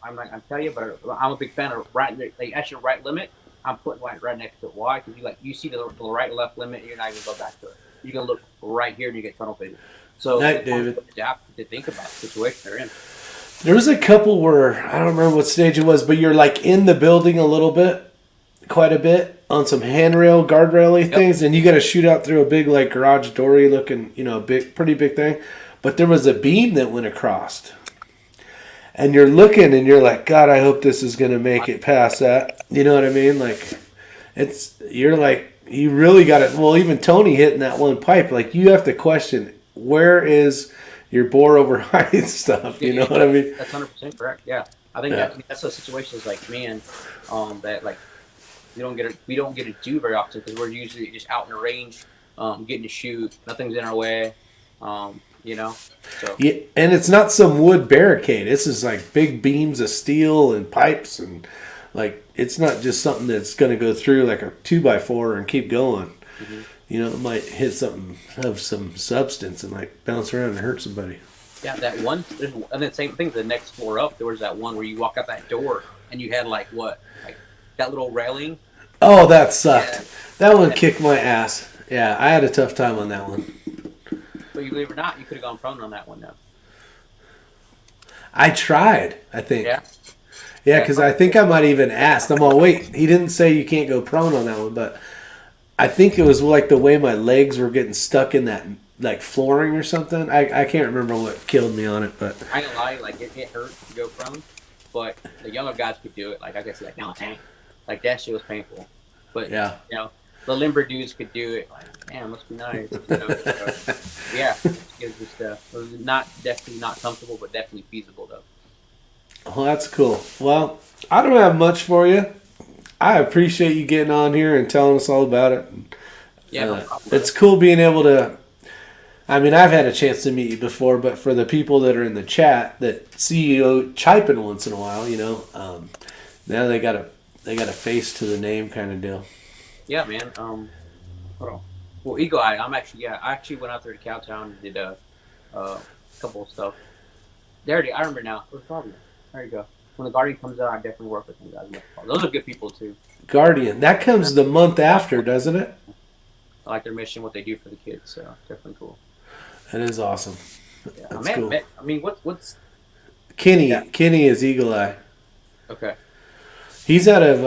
telling you, but I'm a big fan of at your right limit, I'm putting right next to it. Why? Because you see the right left limit, and you're not even going to go back to it. You're going to look right here, and you get tunnel vision. So David, adapt to think about the situation they're in. There was a couple where I don't remember what stage it was, but you're like in the building a little bit, quite a bit, on some handrail, guardrail-y things, and you got to shoot out through a big like garage door-y looking, pretty big thing. But there was a beam that went across. And you're looking and you're like, God, I hope this is going to make it past that. You know what I mean? Like, you're like, you really got it. Well, even Tony hitting that one pipe, like, you have to question, where is your bore over height stuff? You know what I mean? That's 100% correct. Yeah. I think that's a situation is like, man, that like, we don't get to do very often, because we're usually just out in the range, getting to shoot. Nothing's in our way. So. Yeah, and it's not some wood barricade. This is like big beams of steel and pipes, and like it's not just something that's going to go through like a 2x4 and keep going. Mm-hmm. It might hit something of some substance and like bounce around and hurt somebody. Yeah, that one. And then same thing. The next floor up, there was that one where you walk out that door and you had like that little railing. Oh, that sucked. Yeah. That one kicked my ass. Yeah, I had a tough time on that one. But you believe it or not, you could have gone prone on that one, though. I tried, I think. Yeah. Yeah, because I think I might even asked. I'm all, wait, he didn't say you can't go prone on that one, but I think it was like the way my legs were getting stuck in that like flooring or something. I can't remember what killed me on it, but I ain't gonna lie, like it hurt to go prone, but the younger guys could do it. Like I guess, like no, dang, like that shit was painful. But yeah. the limber dudes could do it. Like, man, must be nice. So, yeah, it was definitely not comfortable, but definitely feasible though. Well, that's cool. Well, I don't have much for you. I appreciate you getting on here and telling us all about it. Yeah, no problem, it's cool being able to. I mean, I've had a chance to meet you before, but for the people that are in the chat that see you chiping once in a while, now they got a face to the name kind of deal. Yeah, man. Hold on. Well, Eagle Eye. I actually went out there to Cowtown and did a couple of stuff. There it is. I remember now. It was Guardian. There you go. When the Guardian comes out, I definitely work with them guys. Those are good people too. Guardian. That comes the month after, doesn't it? I like their mission, what they do for the kids. So definitely cool. That is awesome. Yeah, That's cool. I mean, what's Kenny? Yeah. Kenny is Eagle Eye. Okay. He's out of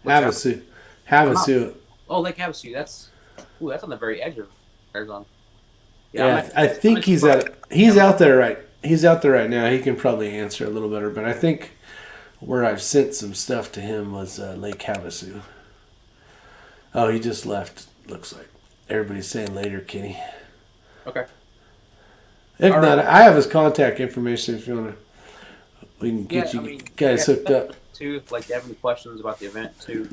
Havasu. Havasu. Oh, Lake Havasu. That's on the very edge of Arizona. Yeah, I think he's out there right. He's out there right now. He can probably answer a little better, but I think where I've sent some stuff to him was Lake Havasu. Oh, he just left. Looks like everybody's saying later, Kenny. Okay. If All not, right. I have his contact information. If you want to, we can get you guys hooked up. Too, if like you have any questions about the event too,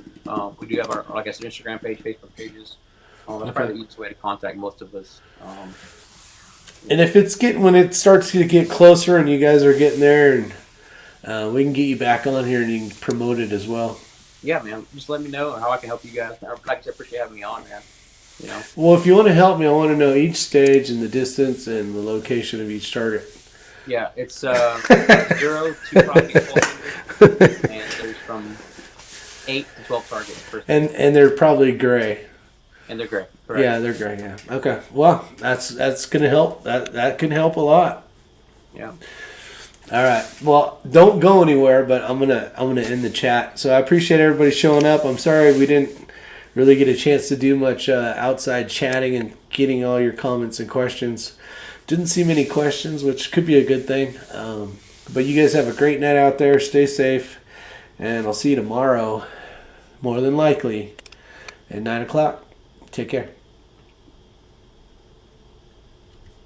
we do have our, like I said, Instagram page, Facebook pages. That's probably the easiest way to contact most of us. And if when it starts to get closer and you guys are getting there, and we can get you back on here and you can promote it as well. Yeah, man. Just let me know how I can help you guys. Like I said, appreciate having me on, man. Well, if you want to help me, I want to know each stage and the distance and the location of each target. Yeah, it's 0 to probably 400, and there's from 8 to 12 targets. And they're probably gray. And they're gray. Correct. Yeah, they're gray. Yeah. Okay. Well, that's gonna help. That can help a lot. Yeah. All right. Well, don't go anywhere, but I'm gonna end the chat. So I appreciate everybody showing up. I'm sorry we didn't really get a chance to do much outside chatting and getting all your comments and questions. Didn't see many questions, which could be a good thing. But you guys have a great night out there. Stay safe, and I'll see you tomorrow, more than likely, at 9 o'clock. Take care.